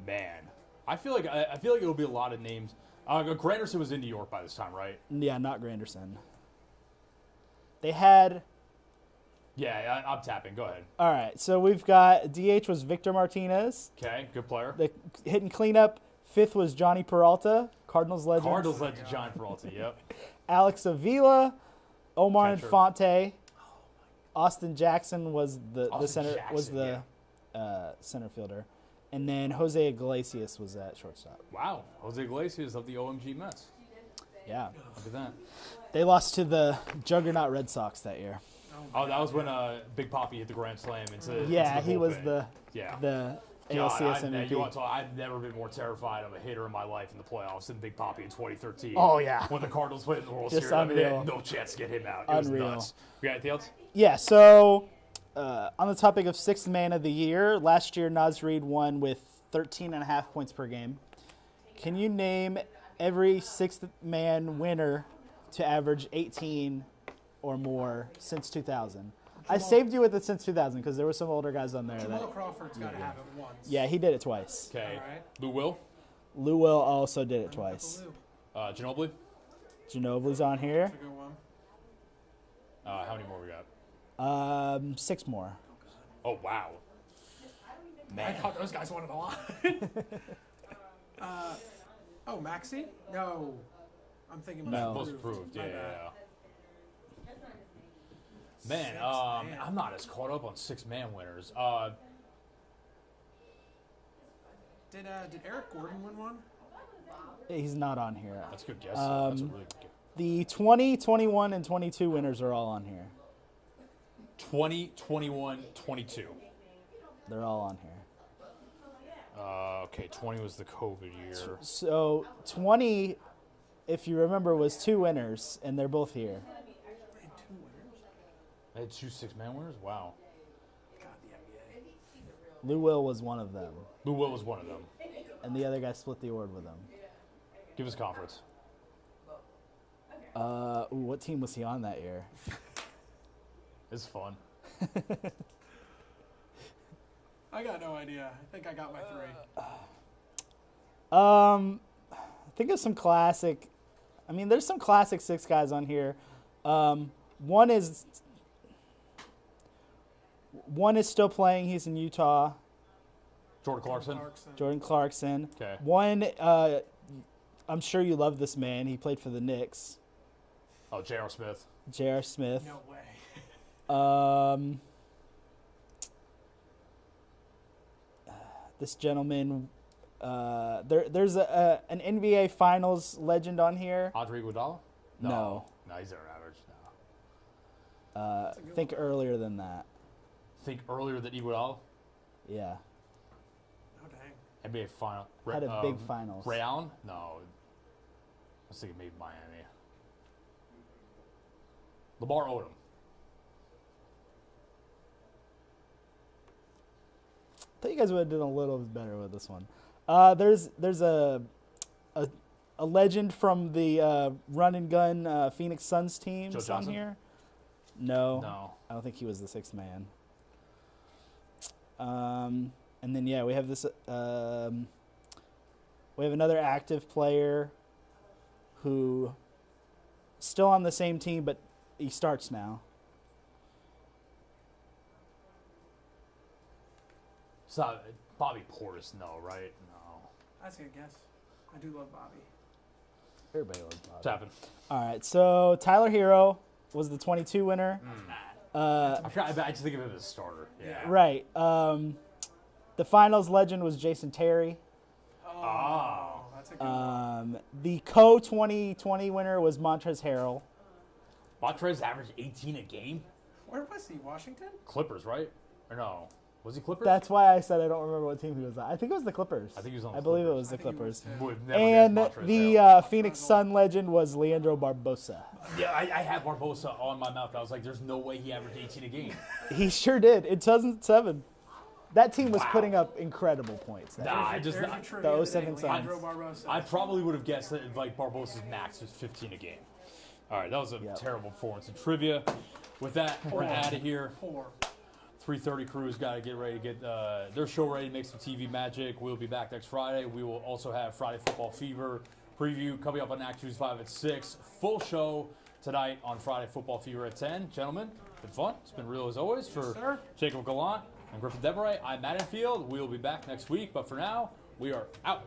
Speaker 1: Man. I feel like it'll be a lot of names. Granderson was in New York by this time, right?
Speaker 3: Yeah, not Granderson. They had.
Speaker 1: Yeah, I'm tapping. Go ahead.
Speaker 3: All right, so we've got DH was Victor Martinez.
Speaker 1: Okay, good player.
Speaker 3: The hitting cleanup. 5th was Johnny Peralta, Cardinals legend.
Speaker 1: Cardinals led to John Peralta, yep.
Speaker 3: Alex Avila, Omar
Speaker 1: Catcher.
Speaker 3: Infante. Austin Jackson was the
Speaker 1: Austin
Speaker 3: center
Speaker 1: Jackson,
Speaker 3: center fielder, and then Jose Iglesias was at shortstop.
Speaker 1: Wow, Jose Iglesias of the OMG Mets.
Speaker 3: Yeah,
Speaker 1: Look at that.
Speaker 3: they lost to the juggernaut Red Sox that year.
Speaker 1: Oh, that was when Big Papi hit the grand slam into
Speaker 3: Yeah,
Speaker 1: into the
Speaker 3: he was
Speaker 1: bullpen.
Speaker 3: the
Speaker 1: Yeah.
Speaker 3: ALCS MVP.
Speaker 1: You want to talk, I've never been more terrified of a hitter in my life in the playoffs than Big Papi in 2013.
Speaker 3: Oh, yeah.
Speaker 1: When the Cardinals played in the World
Speaker 3: Just
Speaker 1: Series, I mean, they
Speaker 3: unreal.
Speaker 1: had no chance to get him out. It was
Speaker 3: Unreal.
Speaker 1: nuts. You got anything else?
Speaker 3: Yeah, so on the topic of 6th man of the year, last year Naz Reid won with 13.5 points per game. Can you name every 6th man winner to average 18 or more since 2000? I saved you with it since 2000 because there were some older guys on there.
Speaker 2: Jamal
Speaker 3: That,
Speaker 2: Crawford's got to have it once.
Speaker 3: yeah, he did it twice.
Speaker 1: Okay.
Speaker 2: All right.
Speaker 1: Lou Will,
Speaker 3: Lou Will also did it twice.
Speaker 2: Lou.
Speaker 1: Ginobili.
Speaker 3: Ginobili's on here.
Speaker 2: That's a good one.
Speaker 1: How many more we got?
Speaker 3: 6 more.
Speaker 1: Oh, wow.
Speaker 2: I thought those guys wanted a lot. Maxey? No. I'm thinking
Speaker 3: No.
Speaker 1: Most improved. Yeah,
Speaker 2: My
Speaker 1: yeah,
Speaker 2: bad.
Speaker 1: yeah. Man,
Speaker 2: Man.
Speaker 1: I'm not as caught up on 6-man winners.
Speaker 2: Did Eric Gordon win one?
Speaker 3: He's not on here.
Speaker 1: That's a good guess. That's a really good guess.
Speaker 3: The 20, 21, and 22 winners are all on here.
Speaker 1: 20, 21, 22.
Speaker 3: They're all on here.
Speaker 1: Okay, 20 was the COVID year.
Speaker 3: So 20, if you remember, was 2 winners, and they're both here.
Speaker 2: They had 2 winners.
Speaker 1: They had 2 6-man winners? Wow.
Speaker 2: God, the NBA.
Speaker 3: Lou Will was one of them,
Speaker 1: Lou Will was one of them.
Speaker 3: and the other guy split the award with him.
Speaker 1: Give us a conference.
Speaker 3: What team was he on that year?
Speaker 1: It's fun.
Speaker 2: I got no idea. I think I got my 3.
Speaker 3: Think of some classic. I mean, there's some classic 6 guys on here. One is still playing. He's in Utah.
Speaker 1: Jordan Clarkson.
Speaker 3: Jordan Clarkson.
Speaker 1: Okay.
Speaker 3: One, I'm sure you love this man. He played for the Knicks.
Speaker 1: Oh, J.R. Smith.
Speaker 3: J.R. Smith.
Speaker 2: No way.
Speaker 3: This gentleman. There's an NBA Finals legend on here.
Speaker 1: Andre Iguodala?
Speaker 3: No.
Speaker 1: No, he's our average. No.
Speaker 3: Think earlier than that.
Speaker 1: Think earlier than Iguodala?
Speaker 3: Yeah.
Speaker 2: Oh, dang.
Speaker 1: NBA final.
Speaker 3: Had a big finals.
Speaker 1: Ray Allen? No. I was thinking maybe Miami. Lamar Odom.
Speaker 3: I thought you guys would have done a little bit better with this one. There's a legend from the run and gun Phoenix Suns team
Speaker 1: Joe
Speaker 3: on
Speaker 1: Johnson?
Speaker 3: here. No,
Speaker 1: No.
Speaker 3: I don't think he was the sixth man. And then we have this. We have another active player who still on the same team, but he starts now.
Speaker 1: So Bobby Portis, no, right? No.
Speaker 2: That's a good guess. I do love Bobby.
Speaker 3: Everybody loves Bobby.
Speaker 1: What's happened?
Speaker 3: All right, so Tyler Hero was the 22 winner.
Speaker 1: I just think of him as a starter. Yeah.
Speaker 3: Right. The finals legend was Jason Terry.
Speaker 1: Oh.
Speaker 2: That's a good one.
Speaker 3: The co-2020 winner was Montrezl Harrell.
Speaker 1: Montrez averaged 18 a game?
Speaker 2: Where was he? Washington?
Speaker 1: Clippers, right? Or no? Was he Clippers?
Speaker 3: That's why I said I don't remember what team he was on. I think it was the Clippers.
Speaker 1: I think he was on the
Speaker 3: I believe it
Speaker 1: Clippers.
Speaker 3: was the
Speaker 2: I think he was,
Speaker 3: Clippers.
Speaker 2: too.
Speaker 1: Would never
Speaker 3: And
Speaker 1: guess Montrezl
Speaker 3: the
Speaker 1: Harrell.
Speaker 3: Phoenix Sun legend was Leandro Barbosa.
Speaker 1: Yeah, I had Barbosa on my mouth. I was like, there's no way he averaged 18 a game.
Speaker 3: He sure did. In 2007, that team was
Speaker 1: Wow.
Speaker 3: putting up incredible points.
Speaker 1: Nah, I just...
Speaker 2: There's
Speaker 1: I,
Speaker 2: your trivia
Speaker 3: the
Speaker 2: today,
Speaker 3: 07 Suns.
Speaker 2: Leandro Barbosa.
Speaker 1: I probably would have guessed that like Barbosa's max was 15 a game. All right, that was a terrible performance in trivia. With that, we're out of here.
Speaker 2: Poor.
Speaker 1: 3:30 crew's got to get ready to get their show ready to make some TV magic. We'll be back next Friday. We will also have Friday Football Fever preview coming up on Act News 5 at 6. Full show tonight on Friday Football Fever at 10. Gentlemen, been fun. It's been real as always. For
Speaker 2: sir.
Speaker 1: Jacob Gallant and Griffin Demaray, I'm Matt Enfield. We will be back next week, but for now, we are out.